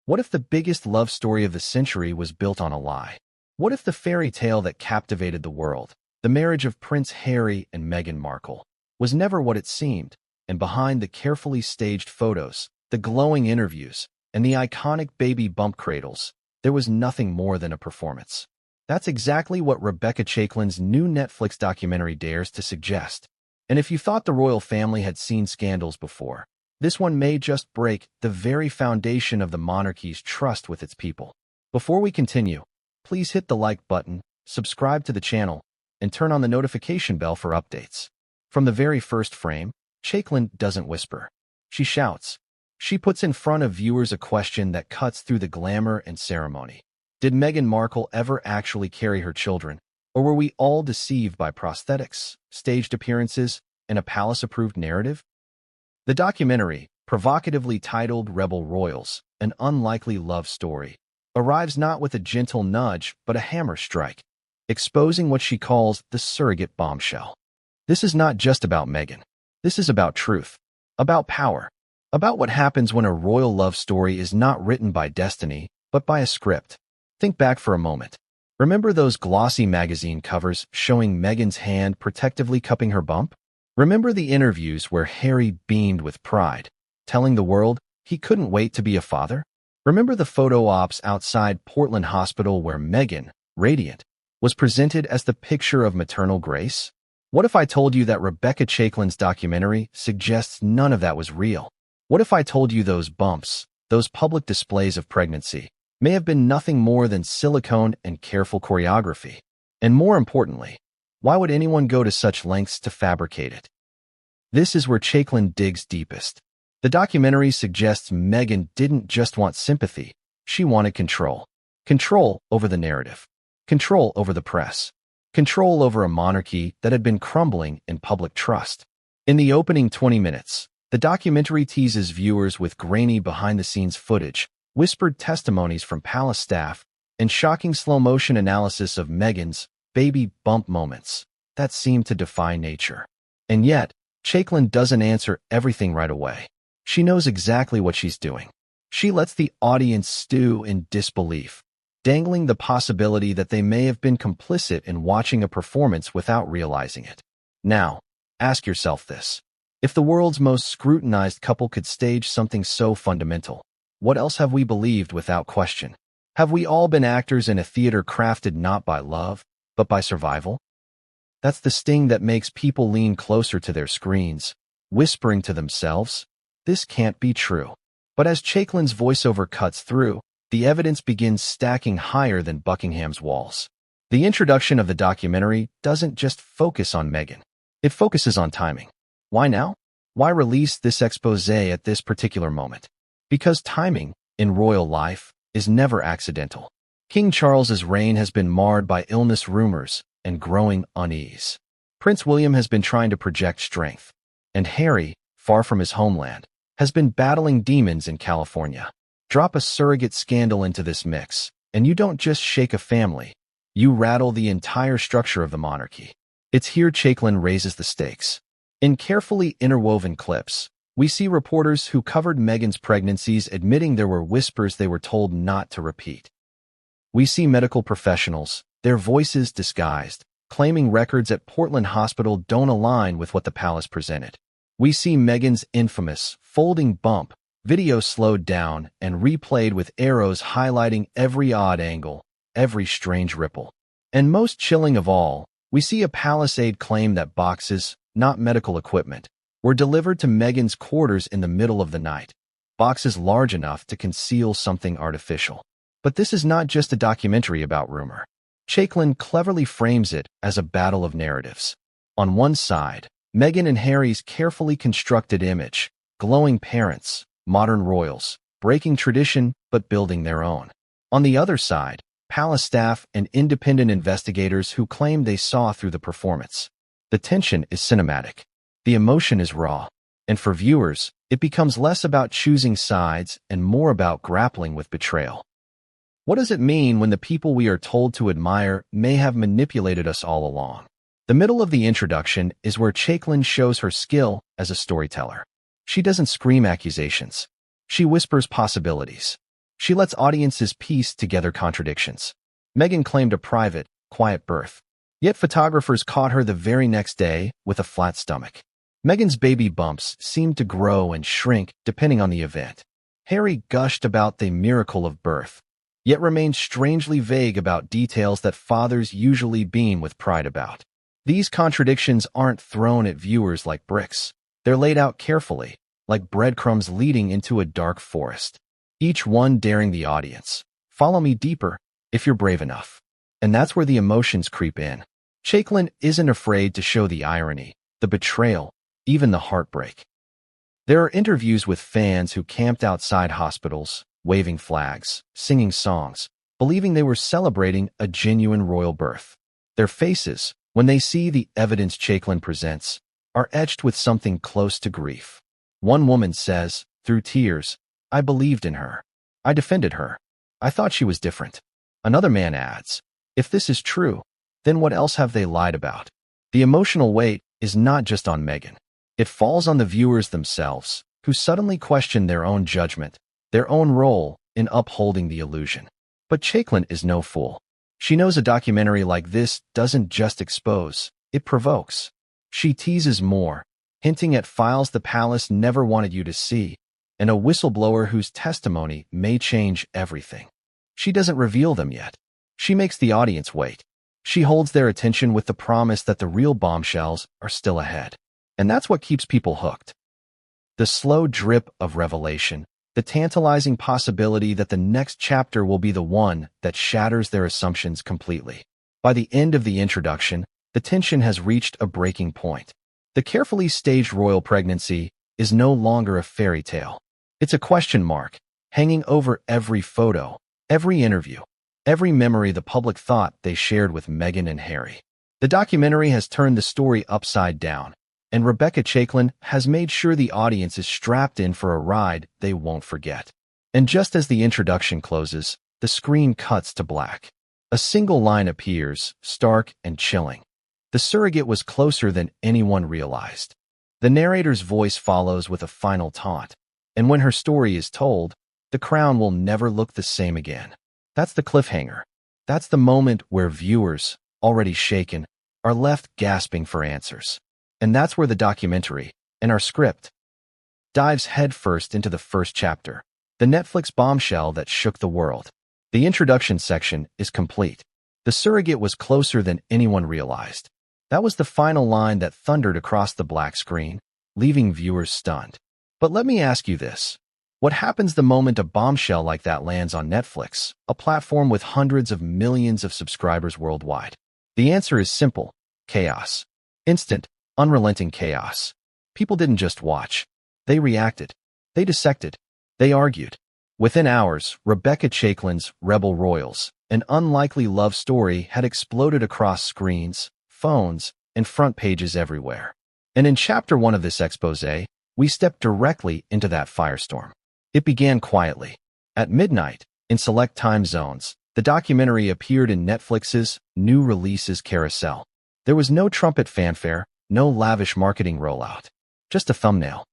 What if the biggest love story of the century was built on a lie? What if the fairy tale that captivated the world, the marriage of Prince Harry and Meghan Markle, was never what it seemed, and behind the carefully staged photos, the glowing interviews, and the iconic baby bump cradles, there was nothing more than a performance? That's exactly what Rebecca Chaiklin's new Netflix documentary dares to suggest. And if you thought the royal family had seen scandals before, this one may just break the very foundation of the monarchy's trust with its people. Before we continue, please hit the like button, subscribe to the channel, and turn on the notification bell for updates. From the very first frame, Chaiklin doesn't whisper. She shouts. She puts in front of viewers a question that cuts through the glamour and ceremony. Did Meghan Markle ever actually carry her children, or were we all deceived by prosthetics, staged appearances, and a palace-approved narrative? The documentary, provocatively titled Rebel Royals, An Unlikely Love Story, arrives not with a gentle nudge but a hammer strike, exposing what she calls the surrogate bombshell. This is not just about Meghan. This is about truth, about power, about what happens when a royal love story is not written by destiny, but by a script. Think back for a moment. Remember those glossy magazine covers showing Meghan's hand protectively cupping her bump? Remember the interviews where Harry beamed with pride, telling the world he couldn't wait to be a father? Remember the photo ops outside Portland Hospital where Meghan, radiant, was presented as the picture of maternal grace? What if I told you that Rebecca Chaiklin's documentary suggests none of that was real? What if I told you those bumps, those public displays of pregnancy, may have been nothing more than silicone and careful choreography? And more importantly, why would anyone go to such lengths to fabricate it? This is where Chaiklin digs deepest. The documentary suggests Meghan didn't just want sympathy, she wanted control. Control over the narrative. Control over the press. Control over a monarchy that had been crumbling in public trust. In the opening 20 minutes, the documentary teases viewers with grainy behind-the-scenes footage, whispered testimonies from palace staff, and shocking slow-motion analysis of Meghan's baby bump moments that seem to defy nature. And yet, Chaiklin doesn't answer everything right away. She knows exactly what she's doing. She lets the audience stew in disbelief, dangling the possibility that they may have been complicit in watching a performance without realizing it. Now, ask yourself this. If the world's most scrutinized couple could stage something so fundamental, what else have we believed without question? Have we all been actors in a theater crafted not by love, but by survival? That's the sting that makes people lean closer to their screens, whispering to themselves, "This can't be true." But as Chaiklin's voiceover cuts through, the evidence begins stacking higher than Buckingham's walls. The introduction of the documentary doesn't just focus on Meghan. It focuses on timing. Why now? Why release this expose at this particular moment? Because timing, in royal life, is never accidental. King Charles's reign has been marred by illness rumors and growing unease. Prince William has been trying to project strength, and Harry, far from his homeland, has been battling demons in California. Drop a surrogate scandal into this mix, and you don't just shake a family, you rattle the entire structure of the monarchy. It's here Chaiklin raises the stakes. In carefully interwoven clips, we see reporters who covered Meghan's pregnancies admitting there were whispers they were told not to repeat. We see medical professionals, their voices disguised, claiming records at Portland Hospital don't align with what the palace presented. We see Meghan's infamous folding bump, video slowed down and replayed with arrows highlighting every odd angle, every strange ripple. And most chilling of all, we see a palace aide claim that boxes, not medical equipment, were delivered to Meghan's quarters in the middle of the night. Boxes large enough to conceal something artificial. But this is not just a documentary about rumor. Chaiklin cleverly frames it as a battle of narratives. On one side, Meghan and Harry's carefully constructed image, glowing parents, modern royals, breaking tradition but building their own. On the other side, palace staff and independent investigators who claim they saw through the performance. The tension is cinematic. The emotion is raw. And for viewers, it becomes less about choosing sides and more about grappling with betrayal. What does it mean when the people we are told to admire may have manipulated us all along? The middle of the introduction is where Chaiklin shows her skill as a storyteller. She doesn't scream accusations. She whispers possibilities. She lets audiences piece together contradictions. Meghan claimed a private, quiet birth. Yet photographers caught her the very next day with a flat stomach. Meghan's baby bumps seemed to grow and shrink depending on the event. Harry gushed about the miracle of birth, yet remained strangely vague about details that fathers usually beam with pride about. These contradictions aren't thrown at viewers like bricks. They're laid out carefully, like breadcrumbs leading into a dark forest. Each one daring the audience, follow me deeper if you're brave enough. And that's where the emotions creep in. Chaiklin isn't afraid to show the irony, the betrayal, even the heartbreak. There are interviews with fans who camped outside hospitals, waving flags, singing songs, believing they were celebrating a genuine royal birth. Their faces, when they see the evidence Chaiklin presents, are etched with something close to grief. One woman says, through tears, "I believed in her. I defended her. I thought she was different." Another man adds, "If this is true, then what else have they lied about?" The emotional weight is not just on Meghan. It falls on the viewers themselves, who suddenly question their own judgment, their own role in upholding the illusion. But Chaiklin is no fool. She knows a documentary like this doesn't just expose, it provokes. She teases more, hinting at files the palace never wanted you to see, and a whistleblower whose testimony may change everything. She doesn't reveal them yet. She makes the audience wait. She holds their attention with the promise that the real bombshells are still ahead. And that's what keeps people hooked. The slow drip of revelation, the tantalizing possibility that the next chapter will be the one that shatters their assumptions completely. By the end of the introduction, the tension has reached a breaking point. The carefully staged royal pregnancy is no longer a fairy tale. It's a question mark, hanging over every photo, every interview, every memory the public thought they shared with Meghan and Harry. The documentary has turned the story upside down, and Rebecca Chaiklin has made sure the audience is strapped in for a ride they won't forget. And just as the introduction closes, the screen cuts to black. A single line appears, stark and chilling. The surrogate was closer than anyone realized. The narrator's voice follows with a final taunt. And when her story is told, the crown will never look the same again. That's the cliffhanger. That's the moment where viewers, already shaken, are left gasping for answers. And that's where the documentary, and our script, dives headfirst into the first chapter, the Netflix bombshell that shook the world. The introduction section is complete. The surrogate was closer than anyone realized. That was the final line that thundered across the black screen, leaving viewers stunned. But let me ask you this. What happens the moment a bombshell like that lands on Netflix, a platform with hundreds of millions of subscribers worldwide? The answer is simple: chaos. Instant, unrelenting chaos. People didn't just watch. They reacted. They dissected. They argued. Within hours, Rebecca Chaiklin's Rebel Royals, an unlikely love story, had exploded across screens, phones, and front pages everywhere. And in Chapter 1 of this exposé, we step directly into that firestorm. It began quietly. At midnight, in select time zones, the documentary appeared in Netflix's new releases carousel. There was no trumpet fanfare, no lavish marketing rollout. Just a thumbnail.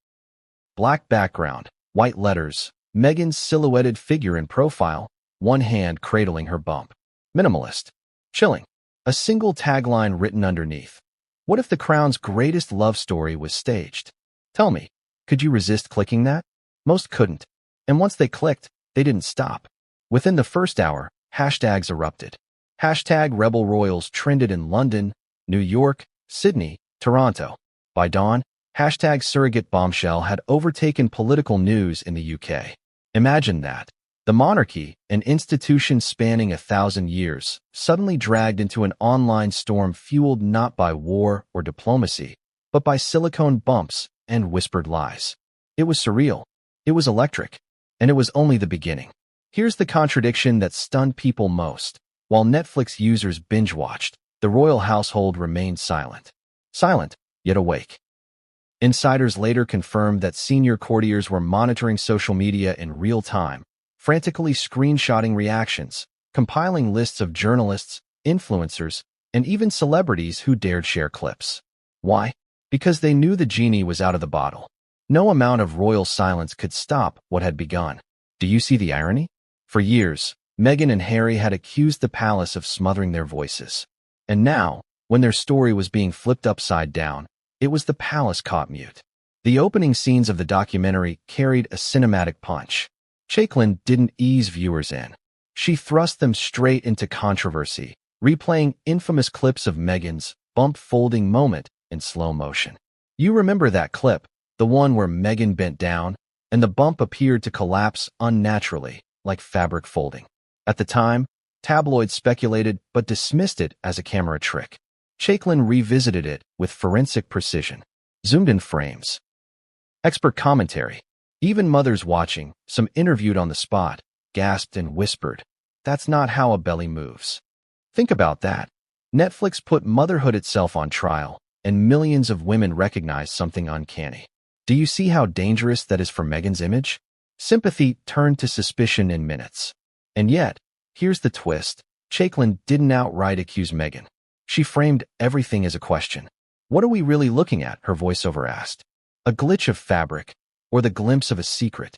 Black background, white letters, Meghan's silhouetted figure in profile, one hand cradling her bump. Minimalist. Chilling. A single tagline written underneath. What if the crown's greatest love story was staged? Tell me, could you resist clicking that? Most couldn't. And once they clicked, they didn't stop. Within the first hour, hashtags erupted. Hashtag Rebel Royals trended in London, New York, Sydney, Toronto. By dawn, hashtag Surrogate Bombshell had overtaken political news in the UK. Imagine that. The monarchy, an institution spanning 1,000 years, suddenly dragged into an online storm fueled not by war or diplomacy, but by silicone bumps and whispered lies. It was surreal. It was electric. And it was only the beginning. Here's the contradiction that stunned people most. While Netflix users binge-watched, the royal household remained silent. Silent, yet awake. Insiders later confirmed that senior courtiers were monitoring social media in real time, frantically screenshotting reactions, compiling lists of journalists, influencers, and even celebrities who dared share clips. Why? Because they knew the genie was out of the bottle. No amount of royal silence could stop what had begun. Do you see the irony? For years, Meghan and Harry had accused the palace of smothering their voices. And now, when their story was being flipped upside down, it was the palace caught mute. The opening scenes of the documentary carried a cinematic punch. Chaiklin didn't ease viewers in. She thrust them straight into controversy, replaying infamous clips of Meghan's bump-folding moment in slow motion. You remember that clip, the one where Meghan bent down, and the bump appeared to collapse unnaturally, like fabric folding. At the time, tabloids speculated but dismissed it as a camera trick. Chaiklin revisited it with forensic precision, zoomed-in frames. Expert commentary. Even mothers watching, some interviewed on the spot, gasped and whispered, "That's not how a belly moves." Think about that. Netflix put motherhood itself on trial, and millions of women recognized something uncanny. Do you see how dangerous that is for Meghan's image? Sympathy turned to suspicion in minutes. And yet, here's the twist. Chaiklin didn't outright accuse Meghan. She framed everything as a question. "What are we really looking at?" her voiceover asked. A glitch of fabric, or the glimpse of a secret?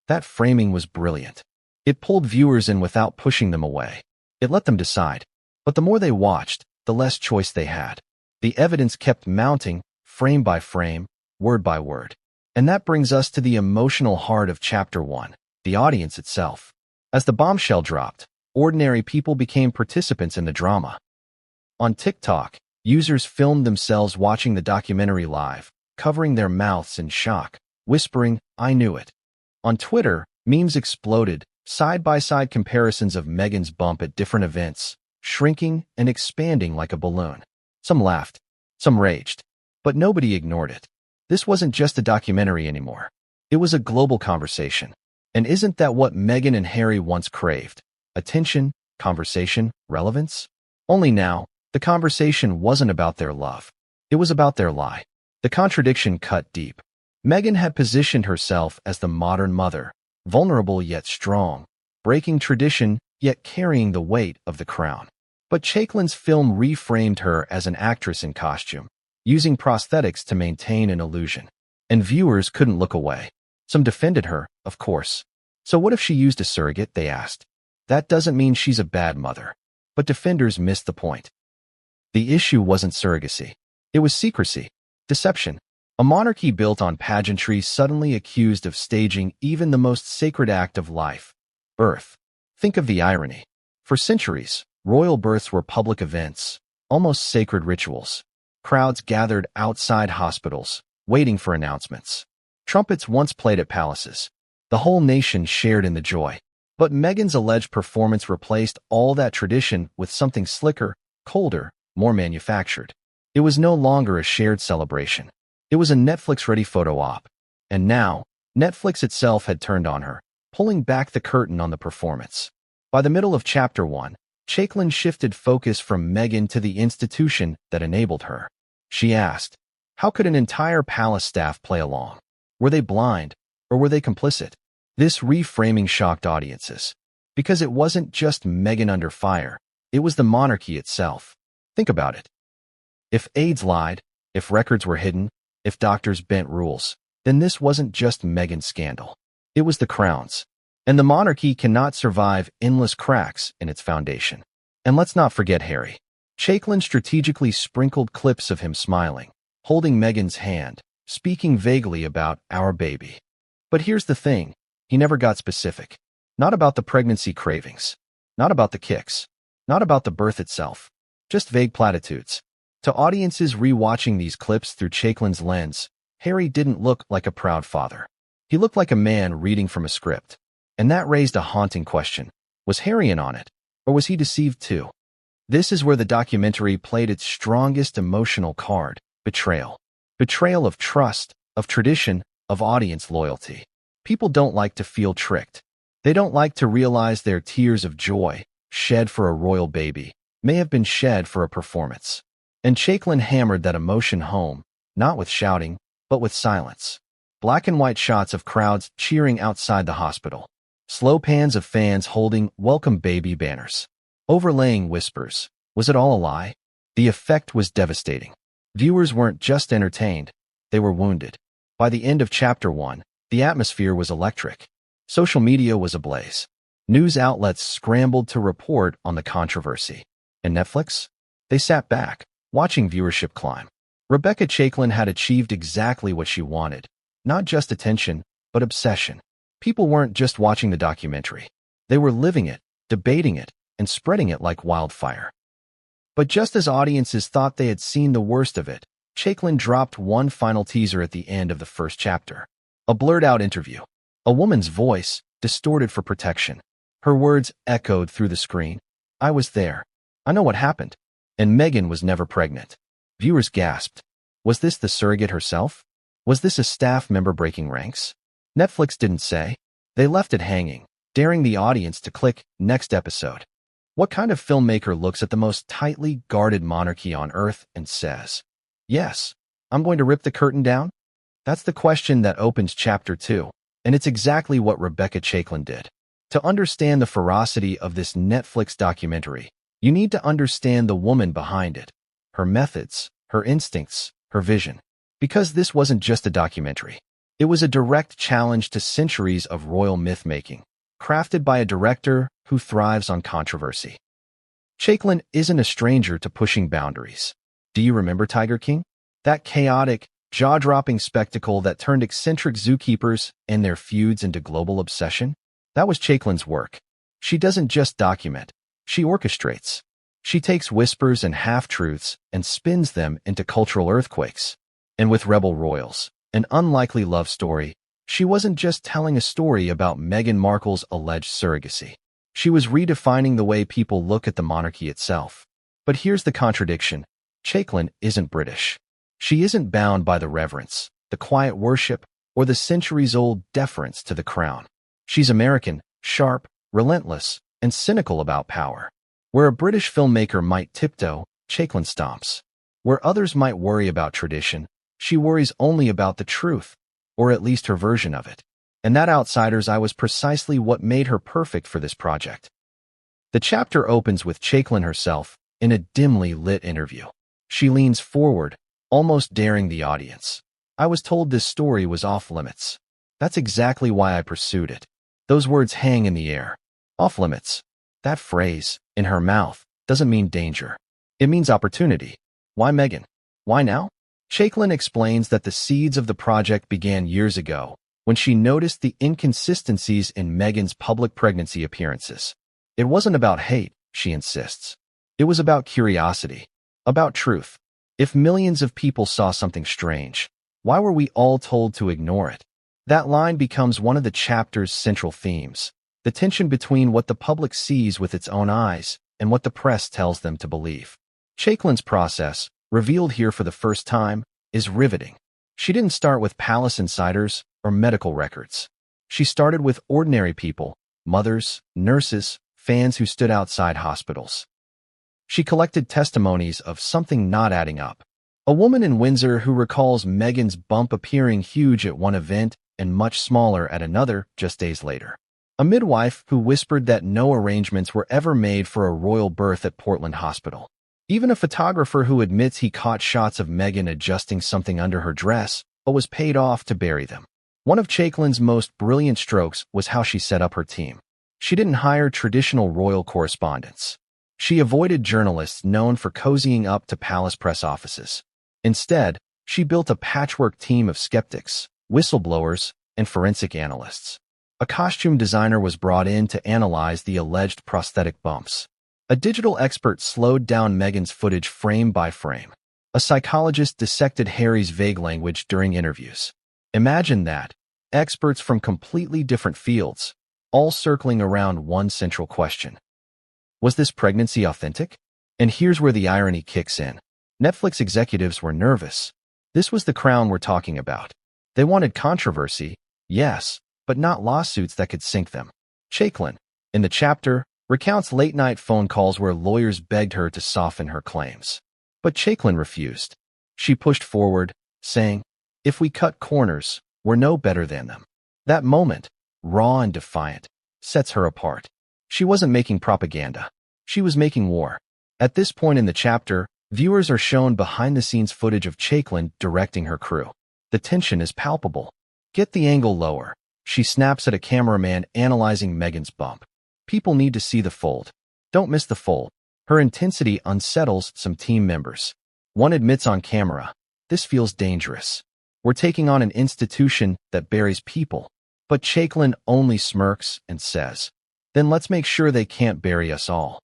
That framing was brilliant. It pulled viewers in without pushing them away. It let them decide. But the more they watched, the less choice they had. The evidence kept mounting, frame by frame, word by word. And that brings us to the emotional heart of Chapter 1, the audience itself. As the bombshell dropped, ordinary people became participants in the drama. On TikTok, users filmed themselves watching the documentary live, covering their mouths in shock, whispering, "I knew it." On Twitter, memes exploded, side-by-side comparisons of Meghan's bump at different events, shrinking and expanding like a balloon. Some laughed, some raged, but nobody ignored it. This wasn't just a documentary anymore. It was a global conversation. And isn't that what Meghan and Harry once craved? Attention, conversation, relevance? Only now, the conversation wasn't about their love. It was about their lie. The contradiction cut deep. Meghan had positioned herself as the modern mother, vulnerable yet strong, breaking tradition yet carrying the weight of the crown. But Chaiklin's film reframed her as an actress in costume, using prosthetics to maintain an illusion. And viewers couldn't look away. Some defended her, of course. So what if she used a surrogate, they asked. That doesn't mean she's a bad mother. But defenders missed the point. The issue wasn't surrogacy. It was secrecy, deception. A monarchy built on pageantry suddenly accused of staging even the most sacred act of life, birth. Think of the irony. For centuries, royal births were public events, almost sacred rituals. Crowds gathered outside hospitals, waiting for announcements. Trumpets once played at palaces. The whole nation shared in the joy. But Meghan's alleged performance replaced all that tradition with something slicker, colder, more manufactured. It was no longer a shared celebration. It was a Netflix-ready photo op. And now, Netflix itself had turned on her, pulling back the curtain on the performance. By the middle of Chapter 1, Chaiklin shifted focus from Meghan to the institution that enabled her. She asked, how could an entire palace staff play along? Were they blind, or were they complicit? This reframing shocked audiences. Because it wasn't just Meghan under fire, it was the monarchy itself. Think about it. If aides lied, if records were hidden, if doctors bent rules, then this wasn't just Meghan's scandal. It was the crown's. And the monarchy cannot survive endless cracks in its foundation. And let's not forget Harry. Chaiklin strategically sprinkled clips of him smiling, holding Meghan's hand, speaking vaguely about our baby. But here's the thing, he never got specific. Not about the pregnancy cravings. Not about the kicks. Not about the birth itself. Just vague platitudes. To audiences rewatching these clips through Chaiklin's lens, Harry didn't look like a proud father. He looked like a man reading from a script. And that raised a haunting question. Was Harry in on it? Or was he deceived too? This is where the documentary played its strongest emotional card, betrayal. Betrayal of trust, of tradition, of audience loyalty. People don't like to feel tricked. They don't like to realize their tears of joy, shed for a royal baby, may have been shed for a performance. And Chaiklin hammered that emotion home, not with shouting, but with silence. Black and white shots of crowds cheering outside the hospital. Slow pans of fans holding "Welcome Baby" banners. Overlaying whispers. Was it all a lie? The effect was devastating. Viewers weren't just entertained, they were wounded. By the end of Chapter 1, the atmosphere was electric. Social media was ablaze. News outlets scrambled to report on the controversy. And Netflix? They sat back, watching viewership climb. Rebecca Chaiklin had achieved exactly what she wanted. Not just attention, but obsession. People weren't just watching the documentary. They were living it, debating it, and spreading it like wildfire. But just as audiences thought they had seen the worst of it, Chaiklin dropped one final teaser at the end of the first chapter. A blurred-out interview. A woman's voice, distorted for protection. Her words echoed through the screen. I was there. I know what happened. And Meghan was never pregnant. Viewers gasped. Was this the surrogate herself? Was this a staff member breaking ranks? Netflix didn't say. They left it hanging, daring the audience to click next episode. What kind of filmmaker looks at the most tightly guarded monarchy on earth and says, yes, I'm going to rip the curtain down? That's the question that opens chapter 2, and it's exactly what Rebecca Chaiklin did. To understand the ferocity of this Netflix documentary, you need to understand the woman behind it, her methods, her instincts, her vision. Because this wasn't just a documentary. It was a direct challenge to centuries of royal myth-making, crafted by a director who thrives on controversy. Chaiklin isn't a stranger to pushing boundaries. Do you remember Tiger King? That chaotic, jaw-dropping spectacle that turned eccentric zookeepers and their feuds into global obsession? That was Chaiklin's work. She doesn't just document, she orchestrates. She takes whispers and half-truths and spins them into cultural earthquakes. And with Rebel Royals, an unlikely love story, she wasn't just telling a story about Meghan Markle's alleged surrogacy. She was redefining the way people look at the monarchy itself. But here's the contradiction. Chaiklin isn't British. She isn't bound by the reverence, the quiet worship, or the centuries-old deference to the crown. She's American, sharp, relentless, and cynical about power. Where a British filmmaker might tiptoe, Chaiklin stomps. Where others might worry about tradition, she worries only about the truth, or at least her version of it. And that outsider's eye was precisely what made her perfect for this project. The chapter opens with Chaiklin herself in a dimly lit interview. She leans forward, almost daring the audience. I was told this story was off limits. That's exactly why I pursued it. Those words hang in the air. Off limits. That phrase, in her mouth, doesn't mean danger. It means opportunity. Why Meghan? Why now? Chaiklin explains that the seeds of the project began years ago, when she noticed the inconsistencies in Meghan's public pregnancy appearances. It wasn't about hate, she insists. It was about curiosity, about truth. If millions of people saw something strange, why were we all told to ignore it? That line becomes one of the chapter's central themes, the tension between what the public sees with its own eyes and what the press tells them to believe. Chaiklin's process, revealed here for the first time, is riveting. She didn't start with palace insiders or medical records. She started with ordinary people, mothers, nurses, fans who stood outside hospitals. She collected testimonies of something not adding up. A woman in Windsor who recalls Meghan's bump appearing huge at one event and much smaller at another just days later. A midwife who whispered that no arrangements were ever made for a royal birth at Portland Hospital. Even a photographer who admits he caught shots of Meghan adjusting something under her dress, but was paid off to bury them. One of Chaiklin's most brilliant strokes was how she set up her team. She didn't hire traditional royal correspondents. She avoided journalists known for cozying up to palace press offices. Instead, she built a patchwork team of skeptics, whistleblowers, and forensic analysts. A costume designer was brought in to analyze the alleged prosthetic bumps. A digital expert slowed down Meghan's footage frame by frame. A psychologist dissected Harry's vague language during interviews. Imagine that. Experts from completely different fields, all circling around one central question. Was this pregnancy authentic? And here's where the irony kicks in. Netflix executives were nervous. This was the crown we're talking about. They wanted controversy, yes, but not lawsuits that could sink them. Chaiklin, in the chapter, recounts late-night phone calls where lawyers begged her to soften her claims. But Chaiklin refused. She pushed forward, saying, if we cut corners, we're no better than them. That moment, raw and defiant, sets her apart. She wasn't making propaganda. She was making war. At this point in the chapter, viewers are shown behind-the-scenes footage of Chaiklin directing her crew. The tension is palpable. Get the angle lower. She snaps at a cameraman analyzing Meghan's bump. People need to see the fold. Don't miss the fold. Her intensity unsettles some team members. One admits on camera, "This feels dangerous. We're taking on an institution that buries people." But Chaiklin only smirks and says, "Then let's make sure they can't bury us all."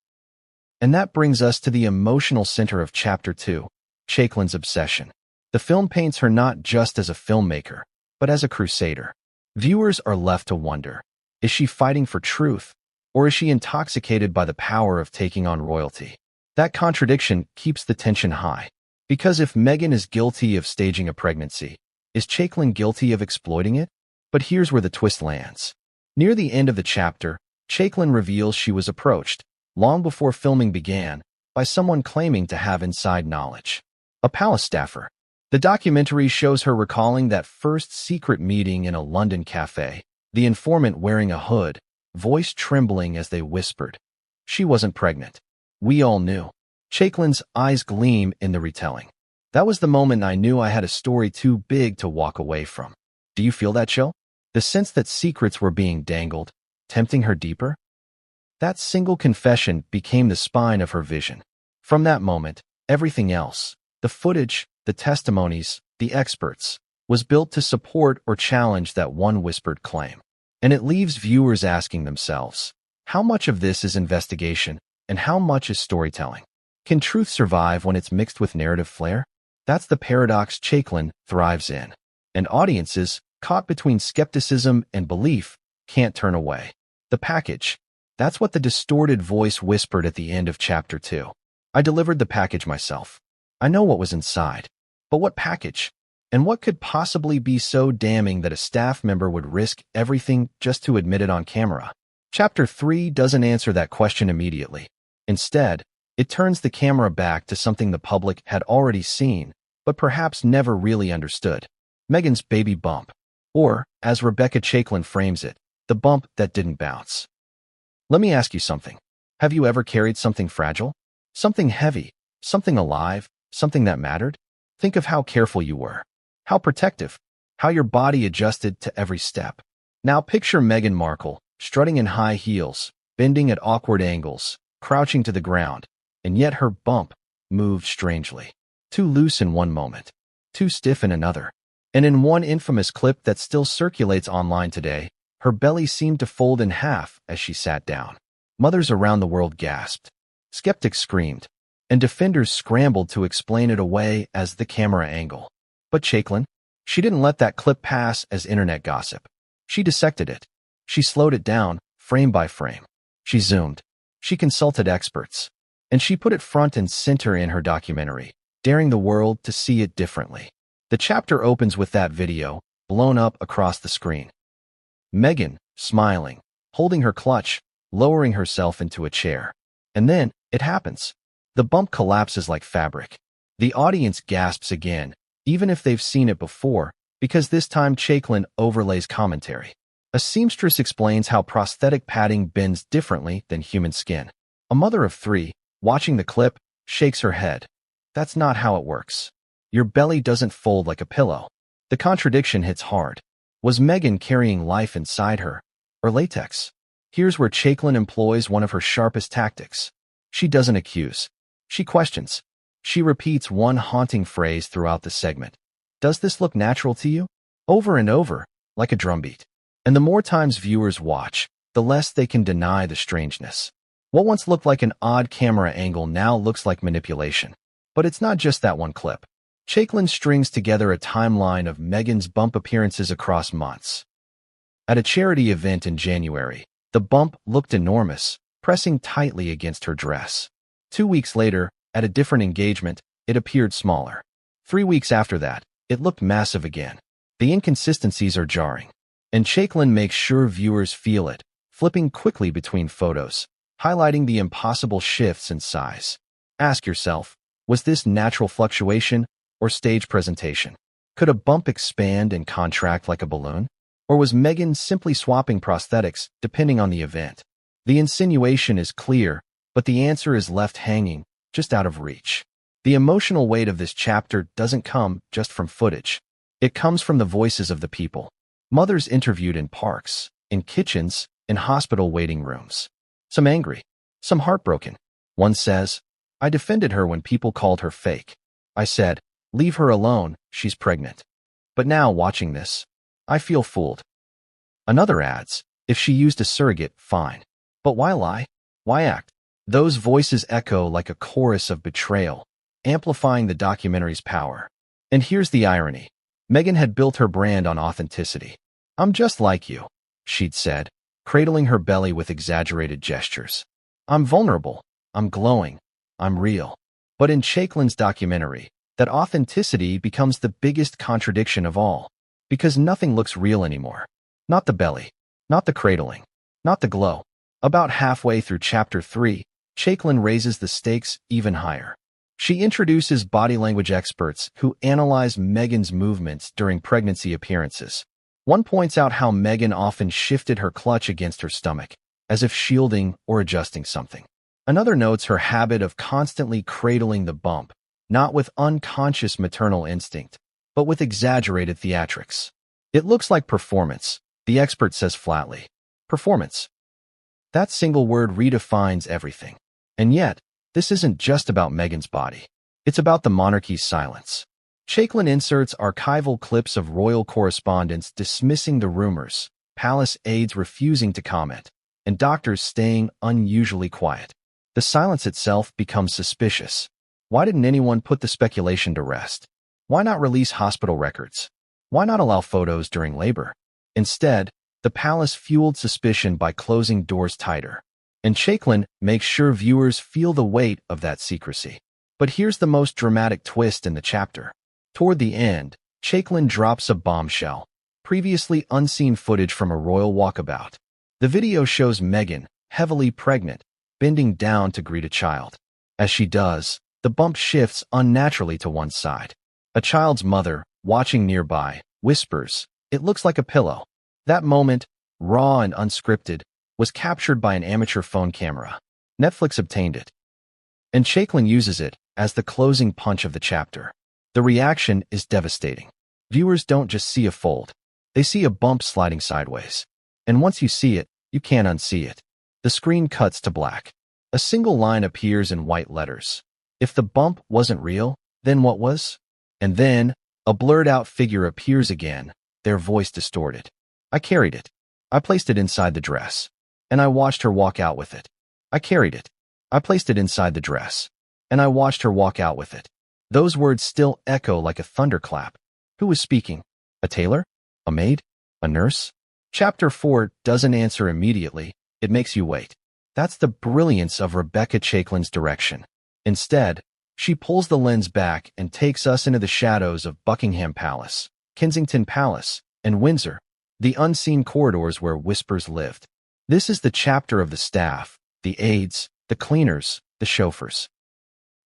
And that brings us to the emotional center of Chapter 2, Chaiklin's obsession. The film paints her not just as a filmmaker, but as a crusader. Viewers are left to wonder, is she fighting for truth, or is she intoxicated by the power of taking on royalty? That contradiction keeps the tension high. Because if Meghan is guilty of staging a pregnancy, is Chaiklin guilty of exploiting it? But here's where the twist lands. Near the end of the chapter, Chaiklin reveals she was approached, long before filming began, by someone claiming to have inside knowledge. A palace staffer. The documentary shows her recalling that first secret meeting in a London cafe, the informant wearing a hood, voice trembling as they whispered. She wasn't pregnant. We all knew. Chaiklin's eyes gleam in the retelling. That was the moment I knew I had a story too big to walk away from. Do you feel that chill? The sense that secrets were being dangled, tempting her deeper? That single confession became the spine of her vision. From that moment, everything else, the footage, the testimonies, the experts, was built to support or challenge that one whispered claim. And it leaves viewers asking themselves, how much of this is investigation and how much is storytelling? Can truth survive when it's mixed with narrative flair? That's the paradox Chaiklin thrives in. And audiences, caught between skepticism and belief, can't turn away. The package. That's what the distorted voice whispered at the end of Chapter 2. I delivered the package myself. I know what was inside. But what package? And what could possibly be so damning that a staff member would risk everything just to admit it on camera? Chapter 3 doesn't answer that question immediately. Instead, it turns the camera back to something the public had already seen, but perhaps never really understood. Meghan's baby bump. Or, as Rebecca Chaiklin frames it, the bump that didn't bounce. Let me ask you something. Have you ever carried something fragile? Something heavy? Something alive? Something that mattered? Think of how careful you were. How protective. How your body adjusted to every step. Now picture Meghan Markle, strutting in high heels, bending at awkward angles, crouching to the ground, and yet her bump moved strangely. Too loose in one moment, too stiff in another. And in one infamous clip that still circulates online today, her belly seemed to fold in half as she sat down. Mothers around the world gasped. Skeptics screamed. And defenders scrambled to explain it away as the camera angle. But Chaiklin, she didn't let that clip pass as internet gossip. She dissected it. She slowed it down, frame by frame. She zoomed. She consulted experts. And she put it front and center in her documentary, daring the world to see it differently. The chapter opens with that video, blown up across the screen. Meghan, smiling, holding her clutch, lowering herself into a chair. And then, it happens. The bump collapses like fabric. The audience gasps again, even if they've seen it before, because this time Chaiklin overlays commentary. A seamstress explains how prosthetic padding bends differently than human skin. A mother of 3, watching the clip, shakes her head. That's not how it works. Your belly doesn't fold like a pillow. The contradiction hits hard. Was Meghan carrying life inside her, or latex? Here's where Chaiklin employs one of her sharpest tactics. She doesn't accuse. She questions. She repeats one haunting phrase throughout the segment. Does this look natural to you? Over and over, like a drumbeat. And the more times viewers watch, the less they can deny the strangeness. What once looked like an odd camera angle now looks like manipulation. But it's not just that one clip. Chaiklin strings together a timeline of Meghan's bump appearances across months. At a charity event in January, the bump looked enormous, pressing tightly against her dress. 2 weeks later, at a different engagement, it appeared smaller. 3 weeks after that, it looked massive again. The inconsistencies are jarring. And Chaiklin makes sure viewers feel it, flipping quickly between photos, highlighting the impossible shifts in size. Ask yourself, was this natural fluctuation or stage presentation? Could a bump expand and contract like a balloon? Or was Meghan simply swapping prosthetics depending on the event? The insinuation is clear, but the answer is left hanging, just out of reach. The emotional weight of this chapter doesn't come just from footage. It comes from the voices of the people. Mothers interviewed in parks, in kitchens, in hospital waiting rooms. some angry, some heartbroken. One says, "I defended her when people called her fake. I said, leave her alone, she's pregnant. But now, watching this, I feel fooled." Another adds, "If she used a surrogate, fine. But why lie? Why act?" Those voices echo like a chorus of betrayal, amplifying the documentary's power. And here's the irony. Meghan had built her brand on authenticity. "I'm just like you," she'd said, cradling her belly with exaggerated gestures. "I'm vulnerable. I'm glowing. I'm real." But in Chaiklin's documentary, that authenticity becomes the biggest contradiction of all, because nothing looks real anymore. Not the belly, not the cradling, not the glow. About halfway through Chapter 3, Chaiklin raises the stakes even higher. She introduces body language experts who analyze Meghan's movements during pregnancy appearances. One points out how Meghan often shifted her clutch against her stomach, as if shielding or adjusting something. Another notes her habit of constantly cradling the bump, not with unconscious maternal instinct, but with exaggerated theatrics. "It looks like performance," the expert says flatly. Performance. That single word redefines everything. And yet, this isn't just about Meghan's body. It's about the monarchy's silence. Chaiklin inserts archival clips of royal correspondents dismissing the rumors, palace aides refusing to comment, and doctors staying unusually quiet. The silence itself becomes suspicious. Why didn't anyone put the speculation to rest? Why not release hospital records? Why not allow photos during labor? Instead, the palace fueled suspicion by closing doors tighter. And Chaiklin makes sure viewers feel the weight of that secrecy. But here's the most dramatic twist in the chapter. Toward the end, Chaiklin drops a bombshell, previously unseen footage from a royal walkabout. The video shows Meghan, heavily pregnant, bending down to greet a child. As she does, the bump shifts unnaturally to one side. A child's mother, watching nearby, whispers, "It looks like a pillow." That moment, raw and unscripted, was captured by an amateur phone camera. Netflix obtained it. And Chaiklin uses it as the closing punch of the chapter. The reaction is devastating. Viewers don't just see a fold. They see a bump sliding sideways. And once you see it, you can't unsee it. The screen cuts to black. A single line appears in white letters. If the bump wasn't real, then what was? And then, a blurred-out figure appears again, their voice distorted. "I carried it. I placed it inside the dress. And I watched her walk out with it. I carried it. I placed it inside the dress. And I watched her walk out with it." Those words still echo like a thunderclap. Who was speaking? A tailor? A maid? A nurse? Chapter 4 doesn't answer immediately. It makes you wait. That's the brilliance of Rebecca Chaiklin's direction. Instead, she pulls the lens back and takes us into the shadows of Buckingham Palace, Kensington Palace, and Windsor, the unseen corridors where whispers lived. This is the chapter of the staff, the aides, the cleaners, the chauffeurs.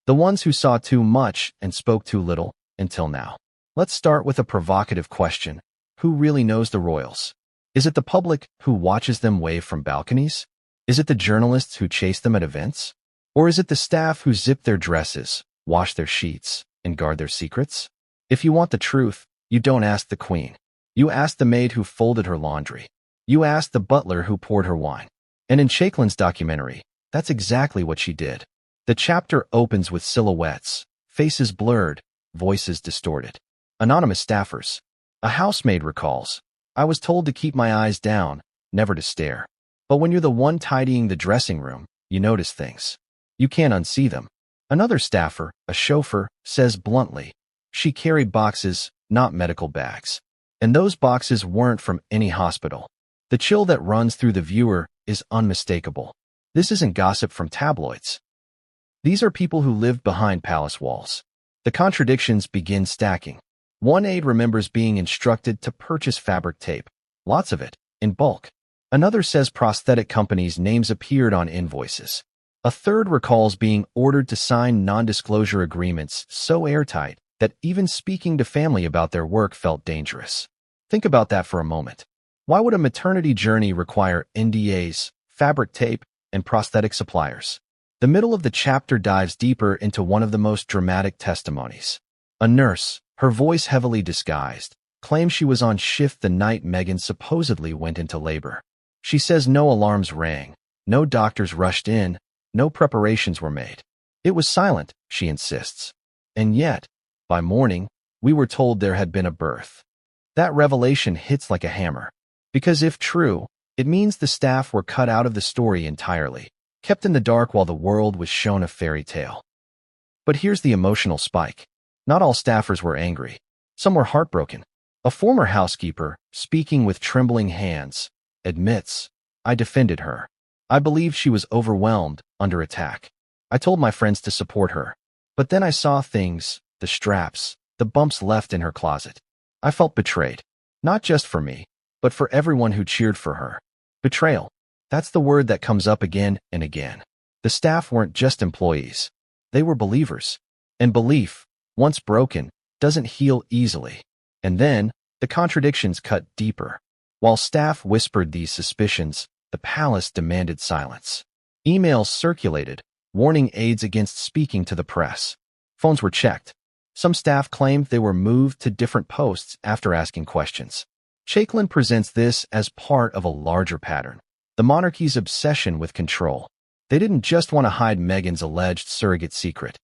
The ones who saw too much and spoke too little until now. Let's start with a provocative question. Who really knows the royals? Is it the public who watches them wave from balconies? Is it the journalists who chase them at events? Or is it the staff who zip their dresses, wash their sheets, and guard their secrets? If you want the truth, you don't ask the queen. You ask the maid who folded her laundry. You ask the butler who poured her wine. And in Chaiklin's documentary, that's exactly what she did. The chapter opens with silhouettes, faces blurred, voices distorted. Anonymous staffers. A housemaid recalls, "I was told to keep my eyes down, never to stare." But when you're the one tidying the dressing room, you notice things. You can't unsee them. Another staffer, a chauffeur, says bluntly, "She carried boxes, not medical bags. And those boxes weren't from any hospital." The chill that runs through the viewer is unmistakable. This isn't gossip from tabloids. These are people who lived behind palace walls. The contradictions begin stacking. One aide remembers being instructed to purchase fabric tape, lots of it, in bulk. Another says prosthetic companies' names appeared on invoices. A third recalls being ordered to sign non-disclosure agreements so airtight that even speaking to family about their work felt dangerous. Think about that for a moment. Why would a maternity journey require NDAs, fabric tape, and prosthetic suppliers? The middle of the chapter dives deeper into one of the most dramatic testimonies. A nurse, her voice heavily disguised, claims she was on shift the night Meghan supposedly went into labor. She says no alarms rang, No doctors rushed in, no preparations were made. It was silent, she insists. And yet, by morning, we were told there had been a birth. That revelation hits like a hammer. Because if true, it means the staff were cut out of the story entirely, kept in the dark while the world was shown a fairy tale. But here's the emotional spike. Not all staffers were angry. Some were heartbroken. A former housekeeper, speaking with trembling hands, admits, "I defended her. I believed she was overwhelmed, under attack. I told my friends to support her. But then I saw things, the straps, the bumps left in her closet. I felt betrayed. Not just for me, but for everyone who cheered for her." Betrayal. That's the word that comes up again and again. The staff weren't just employees. They were believers. And belief, once broken, doesn't heal easily. And then, the contradictions cut deeper. While staff whispered these suspicions, the palace demanded silence. Emails circulated, warning aides against speaking to the press. Phones were checked. Some staff claimed they were moved to different posts after asking questions. Chaiklin presents this as part of a larger pattern. The monarchy's obsession with control. They didn't just want to hide Meghan's alleged surrogate secret.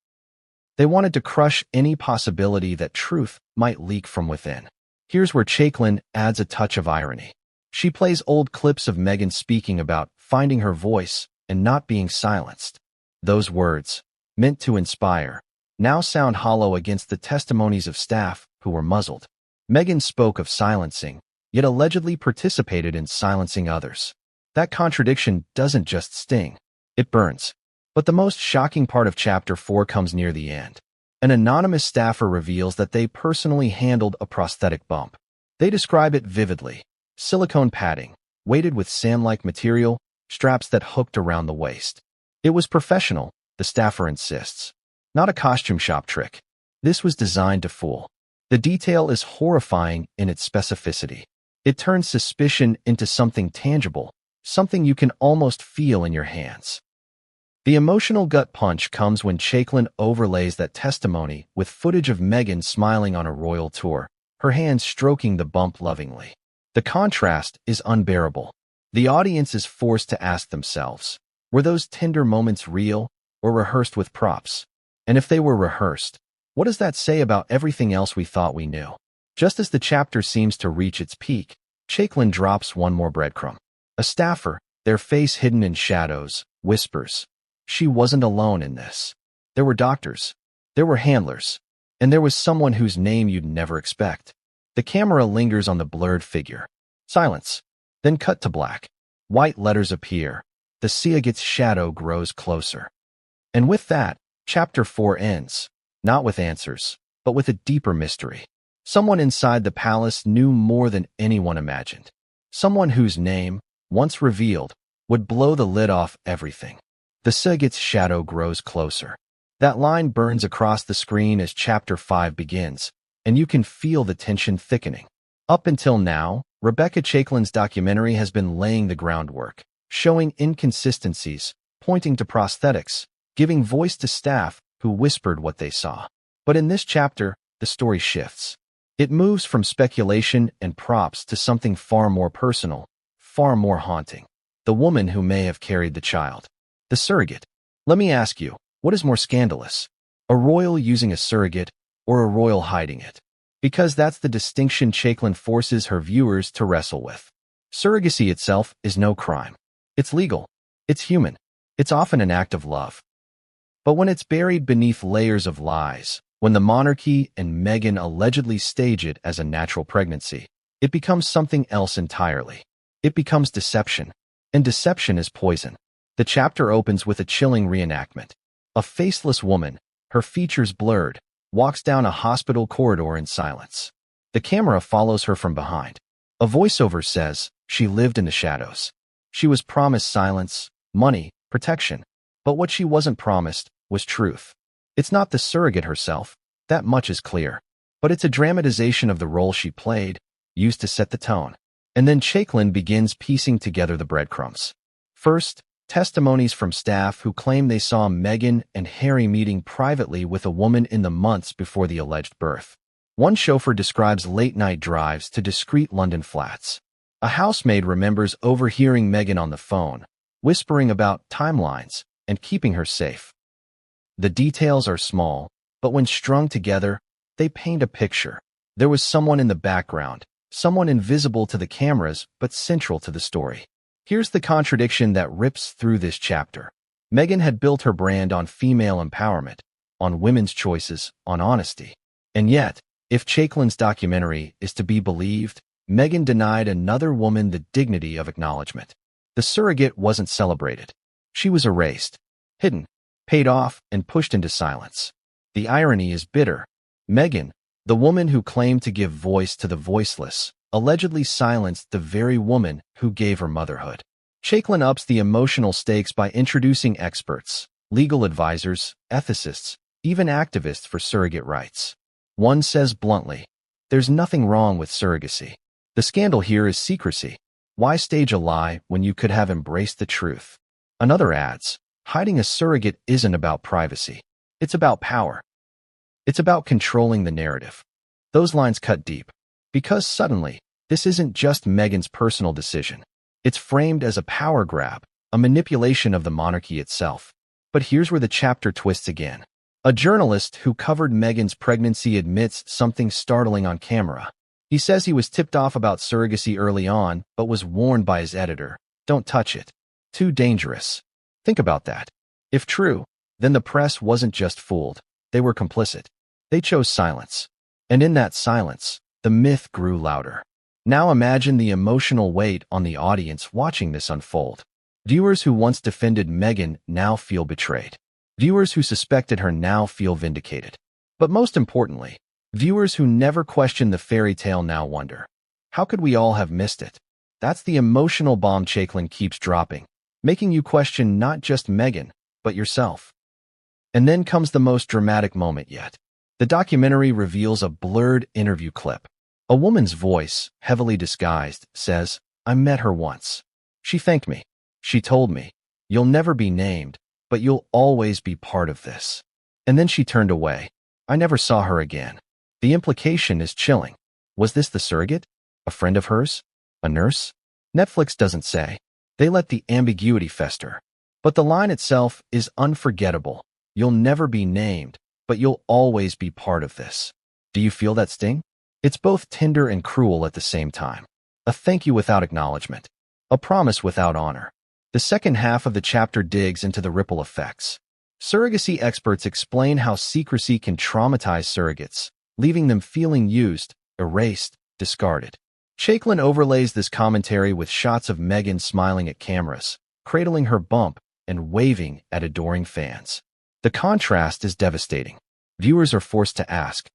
They wanted to crush any possibility that truth might leak from within. Here's where Chaiklin adds a touch of irony. She plays old clips of Meghan speaking about finding her voice and not being silenced. Those words, meant to inspire, now sound hollow against the testimonies of staff who were muzzled. Meghan spoke of silencing, yet allegedly participated in silencing others. That contradiction doesn't just sting, it burns. But the most shocking part of Chapter 4 comes near the end. An anonymous staffer reveals that they personally handled a prosthetic bump. They describe it vividly. Silicone padding, weighted with sand-like material, straps that hooked around the waist. It was professional, the staffer insists. Not a costume shop trick. This was designed to fool. The detail is horrifying in its specificity. It turns suspicion into something tangible, something you can almost feel in your hands. The emotional gut punch comes when Chaiklin overlays that testimony with footage of Meghan smiling on a royal tour, her hands stroking the bump lovingly. The contrast is unbearable. The audience is forced to ask themselves, were those tender moments real or rehearsed with props? And if they were rehearsed, what does that say about everything else we thought we knew? Just as the chapter seems to reach its peak, Chaiklin drops one more breadcrumb. A staffer, their face hidden in shadows, whispers, "She wasn't alone in this. There were doctors, there were handlers, and there was someone whose name you'd never expect." The camera lingers on the blurred figure. Silence. Then cut to black. White letters appear. The surrogate's shadow grows closer. And with that, Chapter 4 ends, not with answers, but with a deeper mystery. Someone inside the palace knew more than anyone imagined. Someone whose name, once revealed, would blow the lid off everything. The surrogate's shadow grows closer. That line burns across the screen as Chapter 5 begins, and you can feel the tension thickening. Up until now, Rebecca Chaiklin's documentary has been laying the groundwork, showing inconsistencies, pointing to prosthetics, giving voice to staff who whispered what they saw. But in this chapter, the story shifts. It moves from speculation and props to something far more personal, far more haunting. The woman who may have carried the child. The surrogate. Let me ask you, what is more scandalous? A royal using a surrogate, or a royal hiding it? Because that's the distinction Chaiklin forces her viewers to wrestle with. Surrogacy itself is no crime. It's legal. It's human. It's often an act of love. But when it's buried beneath layers of lies, when the monarchy and Meghan allegedly stage it as a natural pregnancy, it becomes something else entirely. It becomes deception. And deception is poison. The chapter opens with a chilling reenactment. A faceless woman, her features blurred, walks down a hospital corridor in silence. The camera follows her from behind. A voiceover says she lived in the shadows. She was promised silence, money, protection. But what she wasn't promised was truth. It's not the surrogate herself, that much is clear. But it's a dramatization of the role she played, used to set the tone. And then Chaiklin begins piecing together the breadcrumbs. First, testimonies from staff who claim they saw Meghan and Harry meeting privately with a woman in the months before the alleged birth. One chauffeur describes late-night drives to discreet London flats. A housemaid remembers overhearing Meghan on the phone, whispering about timelines and keeping her safe. The details are small, but when strung together, they paint a picture. There was someone in the background, someone invisible to the cameras but central to the story. Here's the contradiction that rips through this chapter. Meghan had built her brand on female empowerment, on women's choices, on honesty. And yet, if Chaiklin's documentary is to be believed, Meghan denied another woman the dignity of acknowledgement. The surrogate wasn't celebrated. She was erased, hidden, paid off, and pushed into silence. The irony is bitter. Meghan, the woman who claimed to give voice to the voiceless, allegedly silenced the very woman who gave her motherhood. Chaiklin ups the emotional stakes by introducing experts, legal advisors, ethicists, even activists for surrogate rights. One says bluntly, "There's nothing wrong with surrogacy. The scandal here is secrecy. Why stage a lie when you could have embraced the truth?" Another adds, "Hiding a surrogate isn't about privacy. It's about power. It's about controlling the narrative." Those lines cut deep, because suddenly, this isn't just Meghan's personal decision. It's framed as a power grab, a manipulation of the monarchy itself. But here's where the chapter twists again. A journalist who covered Meghan's pregnancy admits something startling on camera. He says he was tipped off about surrogacy early on, but was warned by his editor, "Don't touch it. Too dangerous." Think about that. If true, then the press wasn't just fooled. They were complicit. They chose silence. And in that silence, the myth grew louder. Now imagine the emotional weight on the audience watching this unfold. Viewers who once defended Meghan now feel betrayed. Viewers who suspected her now feel vindicated. But most importantly, viewers who never questioned the fairy tale now wonder, how could we all have missed it? That's the emotional bomb Chaiklin keeps dropping, making you question not just Meghan, but yourself. And then comes the most dramatic moment yet. The documentary reveals a blurred interview clip. A woman's voice, heavily disguised, says, "I met her once. She thanked me. She told me, 'You'll never be named, but you'll always be part of this.' And then she turned away. I never saw her again." The implication is chilling. Was this the surrogate? A friend of hers? A nurse? Netflix doesn't say. They let the ambiguity fester. But the line itself is unforgettable. "You'll never be named, but you'll always be part of this." Do you feel that sting? It's both tender and cruel at the same time. A thank you without acknowledgement. A promise without honor. The second half of the chapter digs into the ripple effects. Surrogacy experts explain how secrecy can traumatize surrogates, leaving them feeling used, erased, discarded. Chaiklin overlays this commentary with shots of Meghan smiling at cameras, cradling her bump, and waving at adoring fans. The contrast is devastating. Viewers are forced to ask,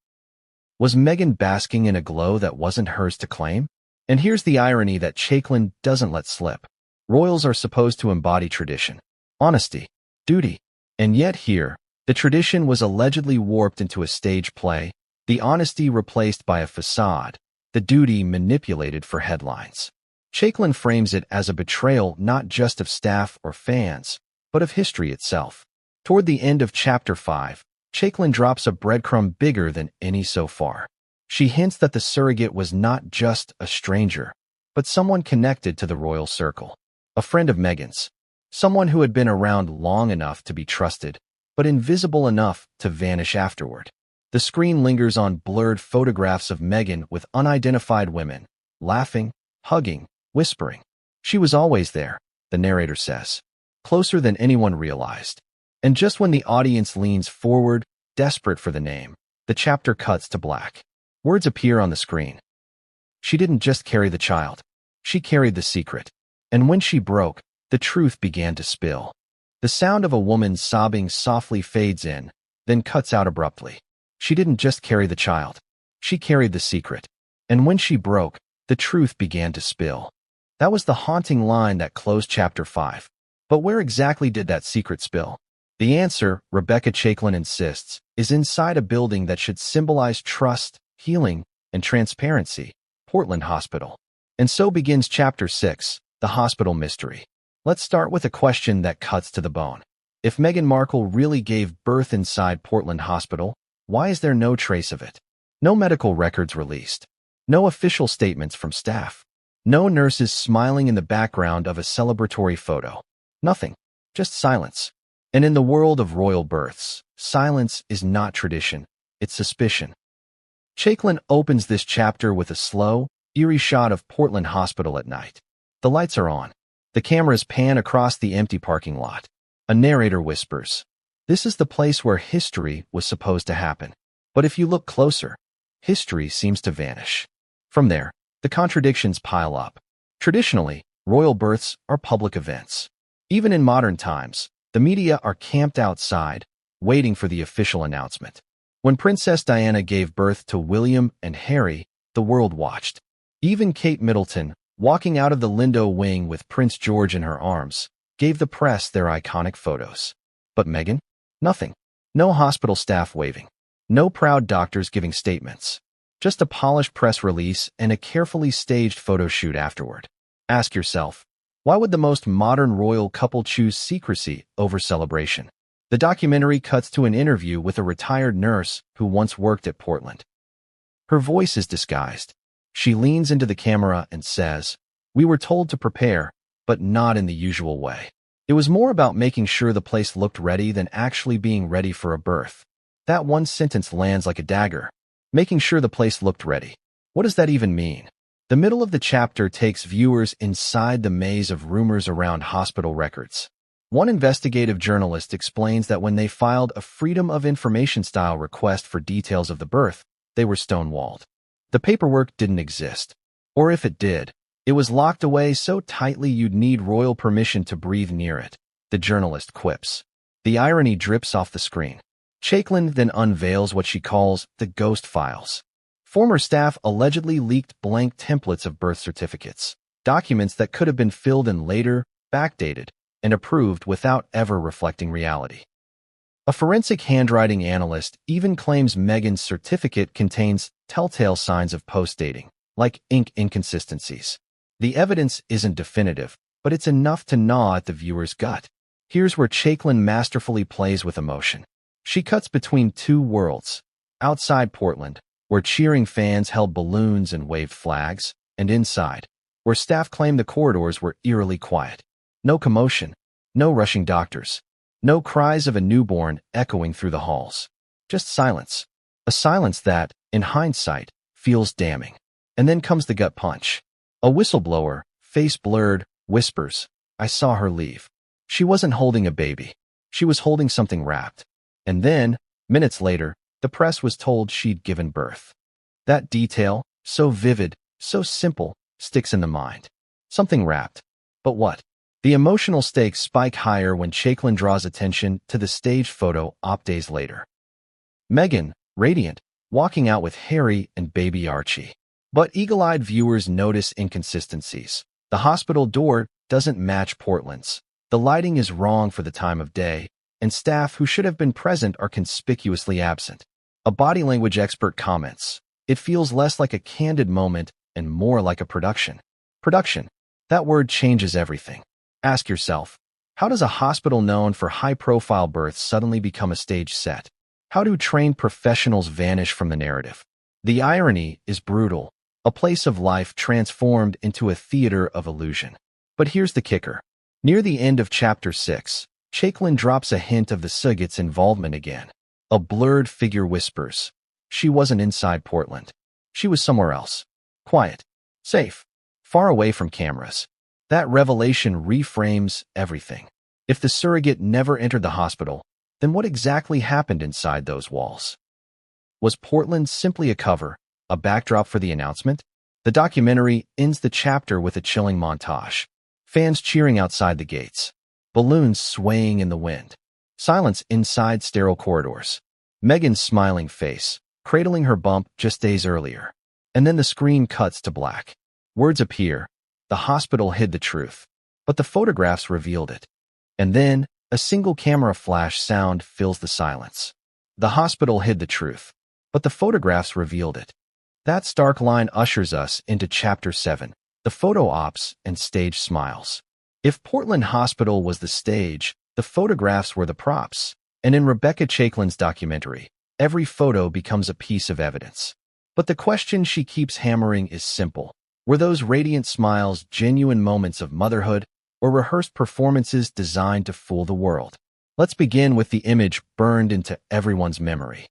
was Meghan basking in a glow that wasn't hers to claim? And here's the irony that Chaiklin doesn't let slip. Royals are supposed to embody tradition, honesty, duty. And yet here, the tradition was allegedly warped into a stage play, the honesty replaced by a facade, the duty manipulated for headlines. Chaiklin frames it as a betrayal not just of staff or fans, but of history itself. Toward the end of Chapter 5, Chaiklin drops a breadcrumb bigger than any so far. She hints that the surrogate was not just a stranger, but someone connected to the royal circle. A friend of Meghan's. Someone who had been around long enough to be trusted, but invisible enough to vanish afterward. The screen lingers on blurred photographs of Meghan with unidentified women, laughing, hugging, whispering. She was always there, the narrator says, closer than anyone realized. And just when the audience leans forward, desperate for the name, the chapter cuts to black. Words appear on the screen. She didn't just carry the child. She carried the secret. And when she broke, the truth began to spill. The sound of a woman sobbing softly fades in, then cuts out abruptly. She didn't just carry the child. She carried the secret. And when she broke, the truth began to spill. That was the haunting line that closed Chapter 5. But where exactly did that secret spill? The answer, Rebecca Chaiklin insists, is inside a building that should symbolize trust, healing, and transparency, Portland Hospital. And so begins Chapter 6, the hospital mystery. Let's start with a question that cuts to the bone. If Meghan Markle really gave birth inside Portland Hospital, why is there no trace of it? No medical records released. No official statements from staff. No nurses smiling in the background of a celebratory photo. Nothing. Just silence. And in the world of royal births, silence is not tradition, it's suspicion. Chaiklin opens this chapter with a slow, eerie shot of Portland Hospital at night. The lights are on. The cameras pan across the empty parking lot. A narrator whispers, "This is the place where history was supposed to happen." But if you look closer, history seems to vanish. From there, the contradictions pile up. Traditionally, royal births are public events. Even in modern times, the media are camped outside, waiting for the official announcement. When Princess Diana gave birth to William and Harry, the world watched. Even Kate Middleton, walking out of the Lindo wing with Prince George in her arms, gave the press their iconic photos. But Meghan? Nothing. No hospital staff waving. No proud doctors giving statements. Just a polished press release and a carefully staged photo shoot afterward. Ask yourself, why would the most modern royal couple choose secrecy over celebration? The documentary cuts to an interview with a retired nurse who once worked at Portland. Her voice is disguised. She leans into the camera and says, "We were told to prepare, but not in the usual way. It was more about making sure the place looked ready than actually being ready for a birth." That one sentence lands like a dagger. Making sure the place looked ready. What does that even mean? The middle of the chapter takes viewers inside the maze of rumors around hospital records. One investigative journalist explains that when they filed a Freedom of Information-style request for details of the birth, they were stonewalled. The paperwork didn't exist. Or if it did, it was locked away so tightly you'd need royal permission to breathe near it, the journalist quips. The irony drips off the screen. Chaiklin then unveils what she calls the ghost files. Former staff allegedly leaked blank templates of birth certificates, documents that could have been filled in later, backdated, and approved without ever reflecting reality. A forensic handwriting analyst even claims Meghan's certificate contains telltale signs of post-dating, like ink inconsistencies. The evidence isn't definitive, but it's enough to gnaw at the viewer's gut. Here's where Chaiklin masterfully plays with emotion. She cuts between two worlds. Outside Portland, where cheering fans held balloons and waved flags, and inside, where staff claimed the corridors were eerily quiet. No commotion, no rushing doctors, no cries of a newborn echoing through the halls. Just silence. A silence that, in hindsight, feels damning. And then comes the gut punch. A whistleblower, face blurred, whispers, "I saw her leave. She wasn't holding a baby. She was holding something wrapped." And then, minutes later, the press was told she'd given birth. That detail, so vivid, so simple, sticks in the mind. Something wrapped. But what? The emotional stakes spike higher when Chaiklin draws attention to the staged photo op days later. Meghan, radiant, walking out with Harry and baby Archie. But eagle-eyed viewers notice inconsistencies. The hospital door doesn't match Portland's. The lighting is wrong for the time of day, and staff who should have been present are conspicuously absent. A body language expert comments, "It feels less like a candid moment and more like a production." Production. That word changes everything. Ask yourself, how does a hospital known for high-profile births suddenly become a stage set? How do trained professionals vanish from the narrative? The irony is brutal, a place of life transformed into a theater of illusion. But here's the kicker. Near the end of Chapter 6, Chaiklin drops a hint of the surrogate's involvement again. A blurred figure whispers, "She wasn't inside Portland. She was somewhere else. Quiet. Safe. Far away from cameras." That revelation reframes everything. If the surrogate never entered the hospital, then what exactly happened inside those walls? Was Portland simply a cover, a backdrop for the announcement? The documentary ends the chapter with a chilling montage. Fans cheering outside the gates. Balloons swaying in the wind. Silence inside sterile corridors. Meghan's smiling face, cradling her bump just days earlier. And then the screen cuts to black. Words appear. The hospital hid the truth, but the photographs revealed it. And then, a single camera flash sound fills the silence. The hospital hid the truth, but the photographs revealed it. That stark line ushers us into Chapter 7, the photo ops and stage smiles. If Portland Hospital was the stage, the photographs were the props. And in Rebecca Chaiklin's documentary, every photo becomes a piece of evidence. But the question she keeps hammering is simple. Were those radiant smiles genuine moments of motherhood, or rehearsed performances designed to fool the world. Let's begin with the image burned into everyone's memory.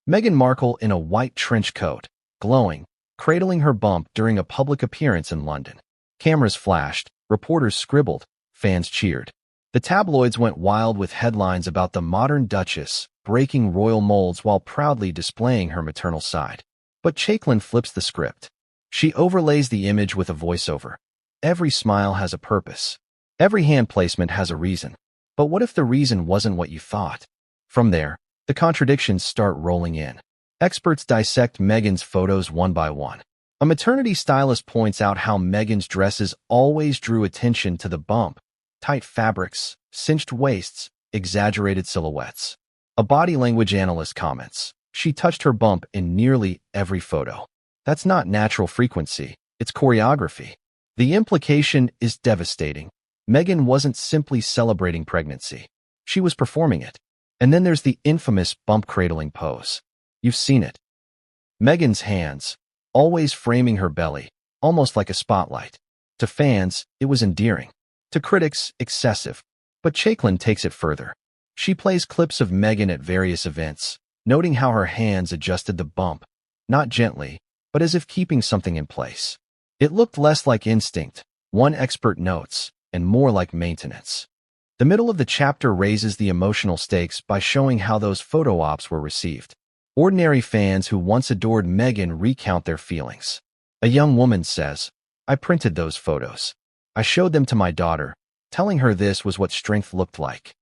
Meghan Markle in a white trench coat, glowing, cradling her bump during a public appearance in London. Cameras flashed, reporters scribbled, fans cheered. The tabloids went wild with headlines about the modern Duchess breaking royal molds while proudly displaying her maternal side. But Chaiklin flips the script. She overlays the image with a voiceover. Every smile has a purpose. Every hand placement has a reason. But what if the reason wasn't what you thought? From there, the contradictions start rolling in. Experts dissect Meghan's photos one by one. A maternity stylist points out how Meghan's dresses always drew attention to the bump, tight fabrics, cinched waists, exaggerated silhouettes. A body language analyst comments, she touched her bump in nearly every photo. That's not natural frequency, it's choreography. The implication is devastating. Meghan wasn't simply celebrating pregnancy. She was performing it. And then there's the infamous bump cradling pose. You've seen it. Meghan's hands, always framing her belly, almost like a spotlight. To fans, it was endearing. To critics, excessive. But Chaiklin takes it further. She plays clips of Meghan at various events, noting how her hands adjusted the bump, not gently, but as if keeping something in place. It looked less like instinct, one expert notes, and more like maintenance. The middle of the chapter raises the emotional stakes by showing how those photo ops were received. Ordinary fans who once adored Meghan recount their feelings. A young woman says, I printed those photos. I showed them to my daughter, telling her this was what strength looked like.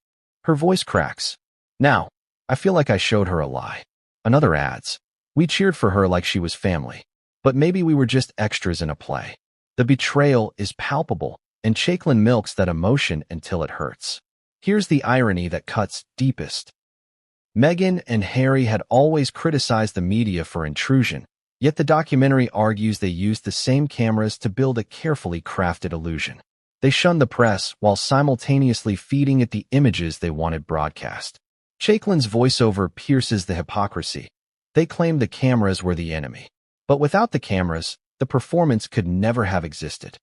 Her voice cracks. Now, I feel like I showed her a lie. Another adds, we cheered for her like she was family. But maybe we were just extras in a play. The betrayal is palpable, and Chaiklin milks that emotion until it hurts. Here's the irony that cuts deepest. Meghan and Harry had always criticized the media for intrusion, yet the documentary argues they used the same cameras to build a carefully crafted illusion. They shunned the press while simultaneously feeding it the images they wanted broadcast. Chaiklin's voiceover pierces the hypocrisy. They claimed the cameras were the enemy. But without the cameras, the performance could never have existed.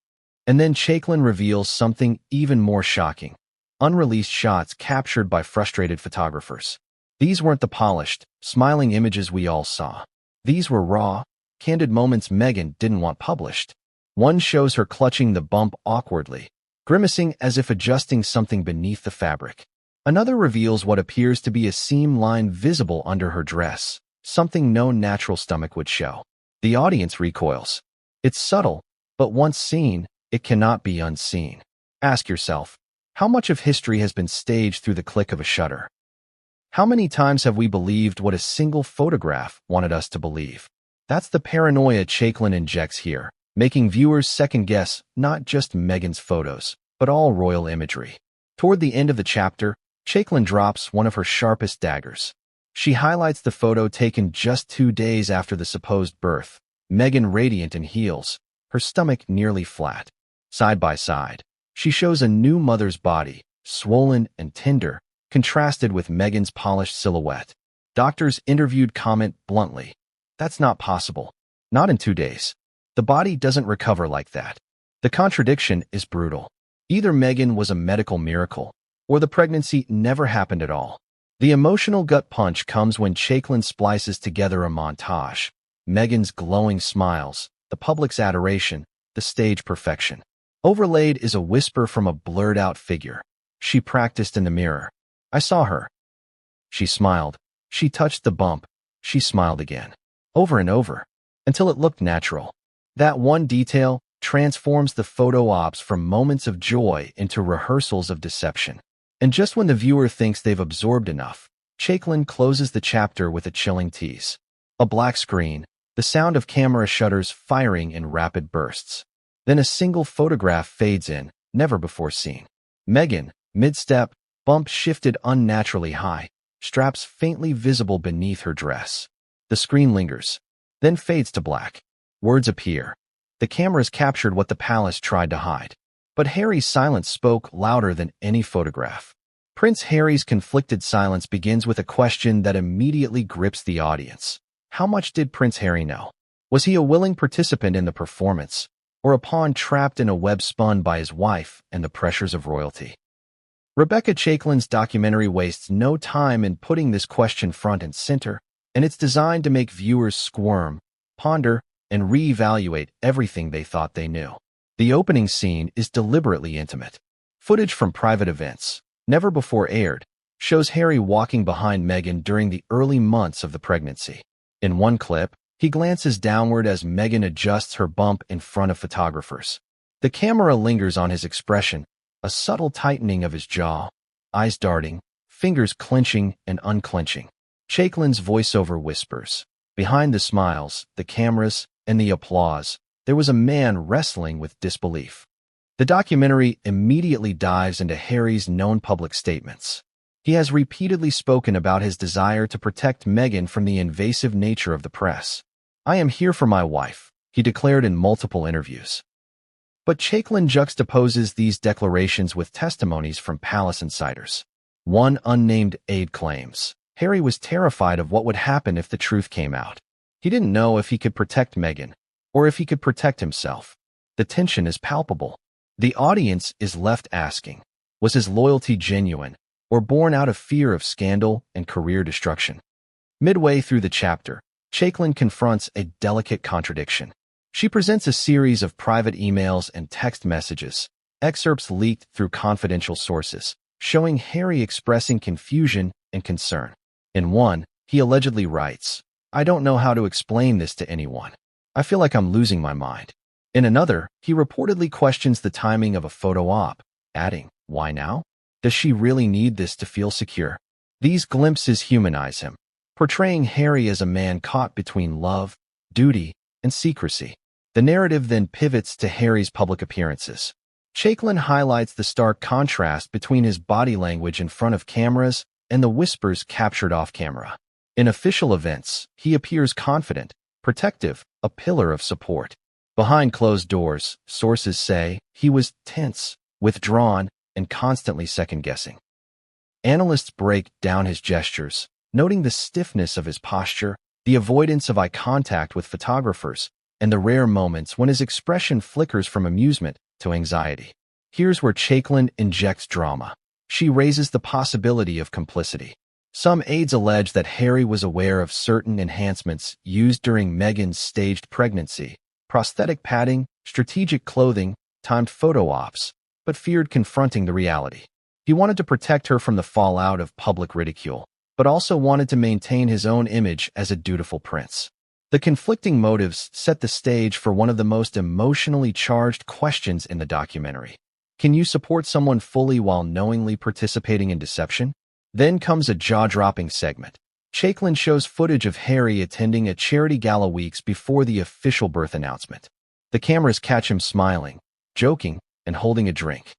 And then Chaiklin reveals something even more shocking. Unreleased shots captured by frustrated photographers. These weren't the polished, smiling images we all saw. These were raw, candid moments Meghan didn't want published. One shows her clutching the bump awkwardly, grimacing as if adjusting something beneath the fabric. Another reveals what appears to be a seam line visible under her dress, something no natural stomach would show. The audience recoils. It's subtle, but once seen, it cannot be unseen. Ask yourself, how much of history has been staged through the click of a shutter? How many times have we believed what a single photograph wanted us to believe? That's the paranoia Chaiklin injects here, making viewers second-guess not just Meghan's photos, but all royal imagery. Toward the end of the chapter, Chaiklin drops one of her sharpest daggers. She highlights the photo taken just 2 days after the supposed birth, Meghan radiant in heels, her stomach nearly flat. Side by side, she shows a new mother's body, swollen and tender, contrasted with Meghan's polished silhouette. Doctors interviewed comment bluntly, that's not possible. Not in 2 days. The body doesn't recover like that. The contradiction is brutal. Either Meghan was a medical miracle, or the pregnancy never happened at all. The emotional gut punch comes when Chaiklin splices together a montage. Meghan's glowing smiles, the public's adoration, the stage perfection. Overlaid is a whisper from a blurred-out figure. She practiced in the mirror. I saw her. She smiled. She touched the bump. She smiled again. Over and over. Until it looked natural. That one detail transforms the photo ops from moments of joy into rehearsals of deception. And just when the viewer thinks they've absorbed enough, Chaiklin closes the chapter with a chilling tease. A black screen, the sound of camera shutters firing in rapid bursts. Then a single photograph fades in, never before seen. Meghan, mid-step, bump shifted unnaturally high, straps faintly visible beneath her dress. The screen lingers, then fades to black. Words appear. The cameras captured what the palace tried to hide. But Harry's silence spoke louder than any photograph. Prince Harry's conflicted silence begins with a question that immediately grips the audience. How much did Prince Harry know? Was he a willing participant in the performance? or a pawn trapped in a web spun by his wife and the pressures of royalty? Rebecca Chaiklin's documentary wastes no time in putting this question front and center, and it's designed to make viewers squirm, ponder, and reevaluate everything they thought they knew. The opening scene is deliberately intimate. Footage from private events, never before aired, shows Harry walking behind Meghan during the early months of the pregnancy. In one clip, he glances downward as Meghan adjusts her bump in front of photographers. The camera lingers on his expression, a subtle tightening of his jaw, eyes darting, fingers clenching and unclenching. Chaiklin's voiceover whispers. Behind the smiles, the cameras, and the applause, there was a man wrestling with disbelief. The documentary immediately dives into Harry's known public statements. He has repeatedly spoken about his desire to protect Meghan from the invasive nature of the press. "I am here for my wife," he declared in multiple interviews. But Chaiklin juxtaposes these declarations with testimonies from palace insiders. One unnamed aide claims, Harry was terrified of what would happen if the truth came out. He didn't know if he could protect Meghan, or if he could protect himself. The tension is palpable. The audience is left asking, was his loyalty genuine, or born out of fear of scandal and career destruction? Midway through the chapter, Chaiklin confronts a delicate contradiction. She presents a series of private emails and text messages, excerpts leaked through confidential sources, showing Harry expressing confusion and concern. In one, he allegedly writes, "I don't know how to explain this to anyone. I feel like I'm losing my mind." In another, he reportedly questions the timing of a photo op, adding, "Why now? Does she really need this to feel secure?" These glimpses humanize him, portraying Harry as a man caught between love, duty, and secrecy. The narrative then pivots to Harry's public appearances. Chaiklin highlights the stark contrast between his body language in front of cameras and the whispers captured off camera. In official events, he appears confident, protective, a pillar of support. Behind closed doors, sources say, he was tense, withdrawn, and constantly second-guessing. Analysts break down his gestures, noting the stiffness of his posture, the avoidance of eye contact with photographers, and the rare moments when his expression flickers from amusement to anxiety. Here's where Chaiklin injects drama. She raises the possibility of complicity. Some aides allege that Harry was aware of certain enhancements used during Meghan's staged pregnancy, prosthetic padding, strategic clothing, timed photo ops, but feared confronting the reality. He wanted to protect her from the fallout of public ridicule, but also wanted to maintain his own image as a dutiful prince. The conflicting motives set the stage for one of the most emotionally charged questions in the documentary. Can you support someone fully while knowingly participating in deception? Then comes a jaw-dropping segment. Chaiklin shows footage of Harry attending a charity gala weeks before the official birth announcement. The cameras catch him smiling, joking, and holding a drink.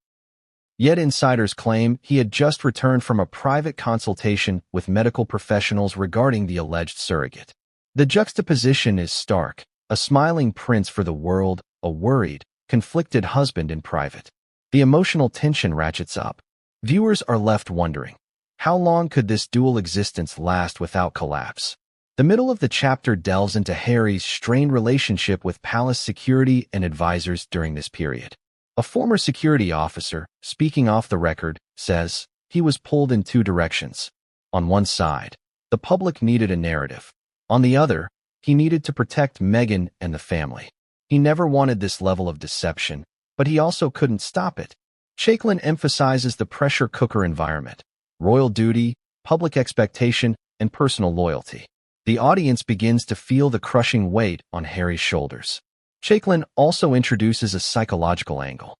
Yet insiders claim he had just returned from a private consultation with medical professionals regarding the alleged surrogate. The juxtaposition is stark, a smiling prince for the world, a worried, conflicted husband in private. The emotional tension ratchets up. Viewers are left wondering, how long could this dual existence last without collapse? The middle of the chapter delves into Harry's strained relationship with palace security and advisors during this period. A former security officer, speaking off the record, says he was pulled in two directions. On one side, the public needed a narrative. On the other, he needed to protect Meghan and the family. He never wanted this level of deception, but he also couldn't stop it. Chaiklin emphasizes the pressure cooker environment, royal duty, public expectation, and personal loyalty. The audience begins to feel the crushing weight on Harry's shoulders. Chaiklin also introduces a psychological angle.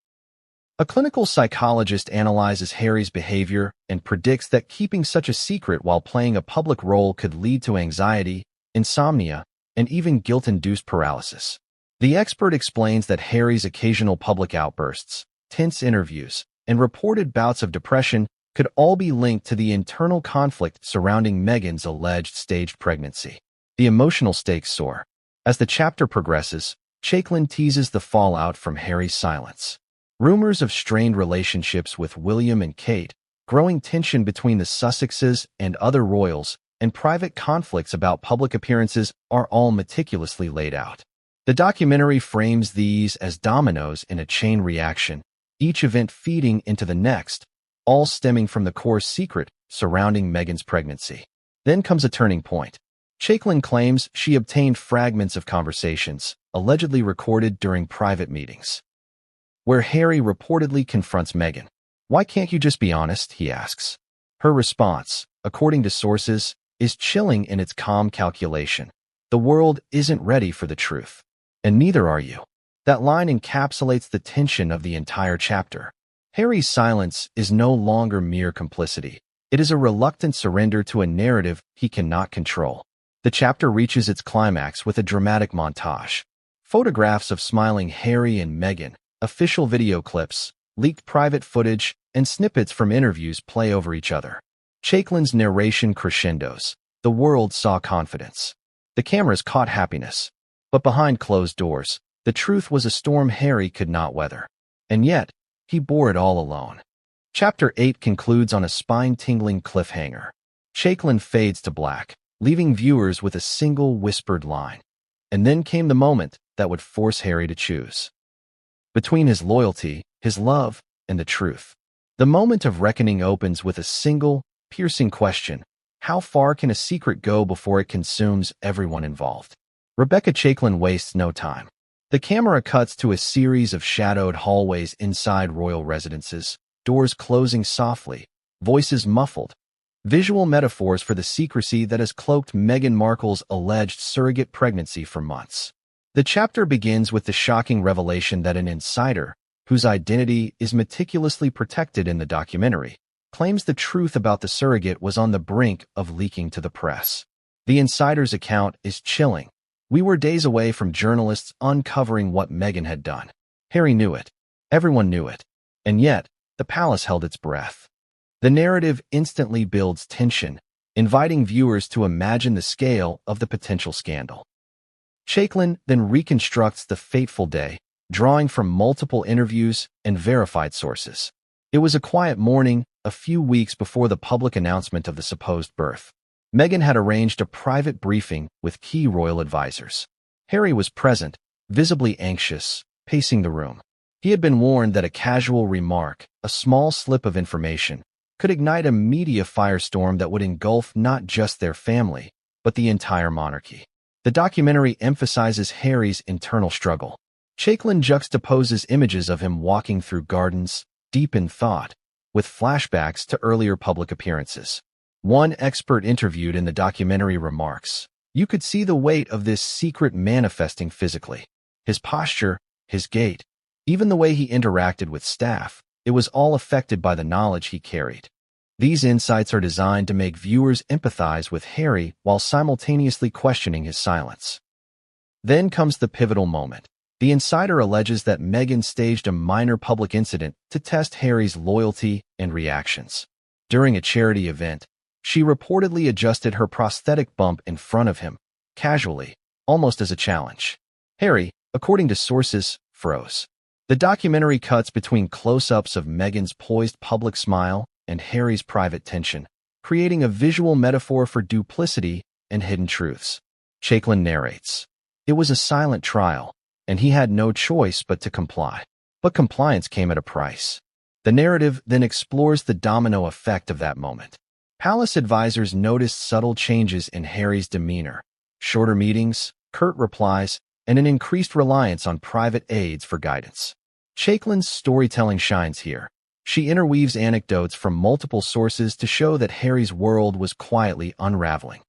A clinical psychologist analyzes Harry's behavior and predicts that keeping such a secret while playing a public role could lead to anxiety, insomnia, and even guilt-induced paralysis. The expert explains that Harry's occasional public outbursts, tense interviews, and reported bouts of depression could all be linked to the internal conflict surrounding Meghan's alleged staged pregnancy. The emotional stakes soar. As the chapter progresses, Chaiklin teases the fallout from Harry's silence. Rumors of strained relationships with William and Kate, growing tension between the Sussexes and other royals, and private conflicts about public appearances are all meticulously laid out. The documentary frames these as dominoes in a chain reaction, each event feeding into the next, all stemming from the core secret surrounding Meghan's pregnancy. Then comes a turning point. Chaiklin claims she obtained fragments of conversations, allegedly recorded during private meetings, where Harry reportedly confronts Meghan. "Why can't you just be honest?" he asks. Her response, according to sources, is chilling in its calm calculation. "The world isn't ready for the truth. And neither are you." That line encapsulates the tension of the entire chapter. Harry's silence is no longer mere complicity. It is a reluctant surrender to a narrative he cannot control. The chapter reaches its climax with a dramatic montage. Photographs of smiling Harry and Meghan, official video clips, leaked private footage, and snippets from interviews play over each other. Chaiklin's narration crescendos. The world saw confidence. The cameras caught happiness. But behind closed doors, the truth was a storm Harry could not weather. And yet, he bore it all alone. Chapter 8 concludes on a spine-tingling cliffhanger. Chaiklin fades to black, leaving viewers with a single whispered line. And then came the moment that would force Harry to choose between his loyalty, his love, and the truth. The moment of reckoning opens with a single, piercing question: how far can a secret go before it consumes everyone involved? Rebecca Chaiklin wastes no time. The camera cuts to a series of shadowed hallways inside royal residences, doors closing softly, voices muffled, visual metaphors for the secrecy that has cloaked Meghan Markle's alleged surrogate pregnancy for months. The chapter begins with the shocking revelation that an insider, whose identity is meticulously protected in the documentary, claims the truth about the surrogate was on the brink of leaking to the press. The insider's account is chilling. "We were days away from journalists uncovering what Meghan had done. Harry knew it. Everyone knew it. And yet, the palace held its breath." The narrative instantly builds tension, inviting viewers to imagine the scale of the potential scandal. Chaiklin then reconstructs the fateful day, drawing from multiple interviews and verified sources. It was a quiet morning, a few weeks before the public announcement of the supposed birth. Meghan had arranged a private briefing with key royal advisors. Harry was present, visibly anxious, pacing the room. He had been warned that a casual remark, a small slip of information, could ignite a media firestorm that would engulf not just their family, but the entire monarchy. The documentary emphasizes Harry's internal struggle. Chaiklin juxtaposes images of him walking through gardens, deep in thought, with flashbacks to earlier public appearances. One expert interviewed in the documentary remarks, "You could see the weight of this secret manifesting physically. His posture, his gait, even the way he interacted with staff, it was all affected by the knowledge he carried." These insights are designed to make viewers empathize with Harry while simultaneously questioning his silence. Then comes the pivotal moment. The insider alleges that Meghan staged a minor public incident to test Harry's loyalty and reactions. During a charity event, she reportedly adjusted her prosthetic bump in front of him, casually, almost as a challenge. Harry, according to sources, froze. The documentary cuts between close-ups of Meghan's poised public smile and Harry's private tension, creating a visual metaphor for duplicity and hidden truths. Chaiklin narrates, "It was a silent trial, and he had no choice but to comply. But compliance came at a price." The narrative then explores the domino effect of that moment. Palace advisors noticed subtle changes in Harry's demeanor, shorter meetings, curt replies, and an increased reliance on private aides for guidance. Chaiklin's storytelling shines here. She interweaves anecdotes from multiple sources to show that Harry's world was quietly unraveling.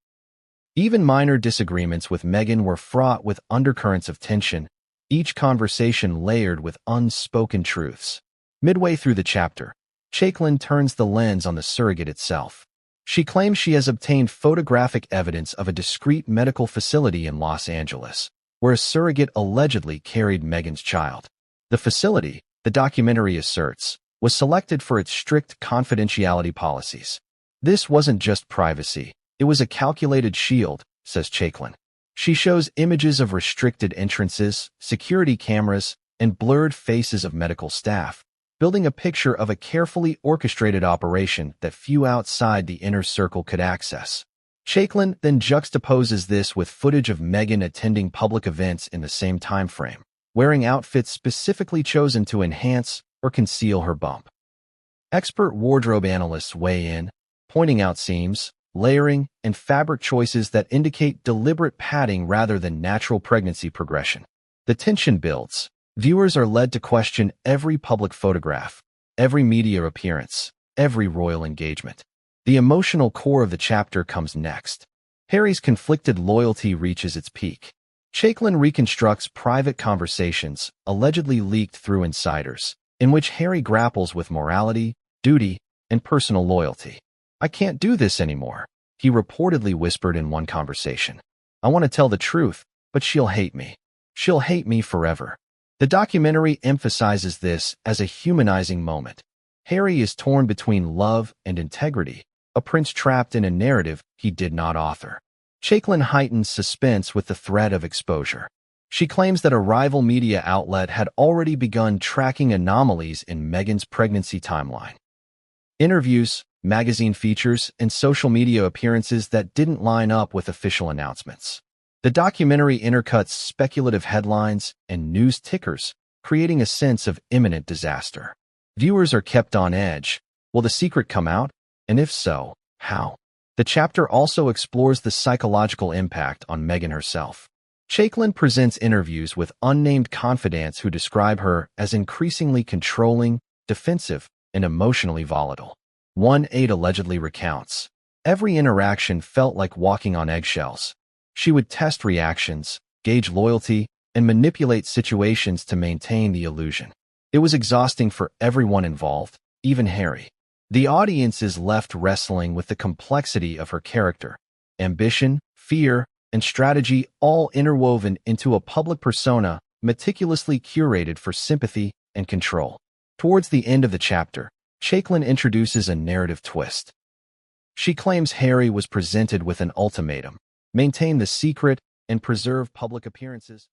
Even minor disagreements with Meghan were fraught with undercurrents of tension, each conversation layered with unspoken truths. Midway through the chapter, Chaiklin turns the lens on the surrogate itself. She claims she has obtained photographic evidence of a discreet medical facility in Los Angeles, where a surrogate allegedly carried Meghan's child. The facility, the documentary asserts, was selected for its strict confidentiality policies. This wasn't just privacy, it was a calculated shield, says Chaiklin. She shows images of restricted entrances, security cameras, and blurred faces of medical staff, building a picture of a carefully orchestrated operation that few outside the inner circle could access. Chaiklin then juxtaposes this with footage of Meghan attending public events in the same time frame, wearing outfits specifically chosen to enhance or conceal her bump. Expert wardrobe analysts weigh in, pointing out seams, layering, and fabric choices that indicate deliberate padding rather than natural pregnancy progression. The tension builds. Viewers are led to question every public photograph, every media appearance, every royal engagement. The emotional core of the chapter comes next. Harry's conflicted loyalty reaches its peak. Chaiklin reconstructs private conversations, allegedly leaked through insiders, in which Harry grapples with morality, duty, and personal loyalty. "I can't do this anymore," he reportedly whispered in one conversation. "I want to tell the truth, but she'll hate me. She'll hate me forever." The documentary emphasizes this as a humanizing moment. Harry is torn between love and integrity, a prince trapped in a narrative he did not author. Chaiklin heightens suspense with the threat of exposure. She claims that a rival media outlet had already begun tracking anomalies in Meghan's pregnancy timeline. Interviews, magazine features, and social media appearances that didn't line up with official announcements. The documentary intercuts speculative headlines and news tickers, creating a sense of imminent disaster. Viewers are kept on edge. Will the secret come out? And if so, how? The chapter also explores the psychological impact on Meghan herself. Chaiklin presents interviews with unnamed confidants who describe her as increasingly controlling, defensive, and emotionally volatile. One aide allegedly recounts, "Every interaction felt like walking on eggshells. She would test reactions, gauge loyalty, and manipulate situations to maintain the illusion. It was exhausting for everyone involved, even Harry." The audience is left wrestling with the complexity of her character, ambition, fear, and strategy, all interwoven into a public persona meticulously curated for sympathy and control. Towards the end of the chapter, Chaiklin introduces a narrative twist. She claims Harry was presented with an ultimatum: maintain the secret and preserve public appearances.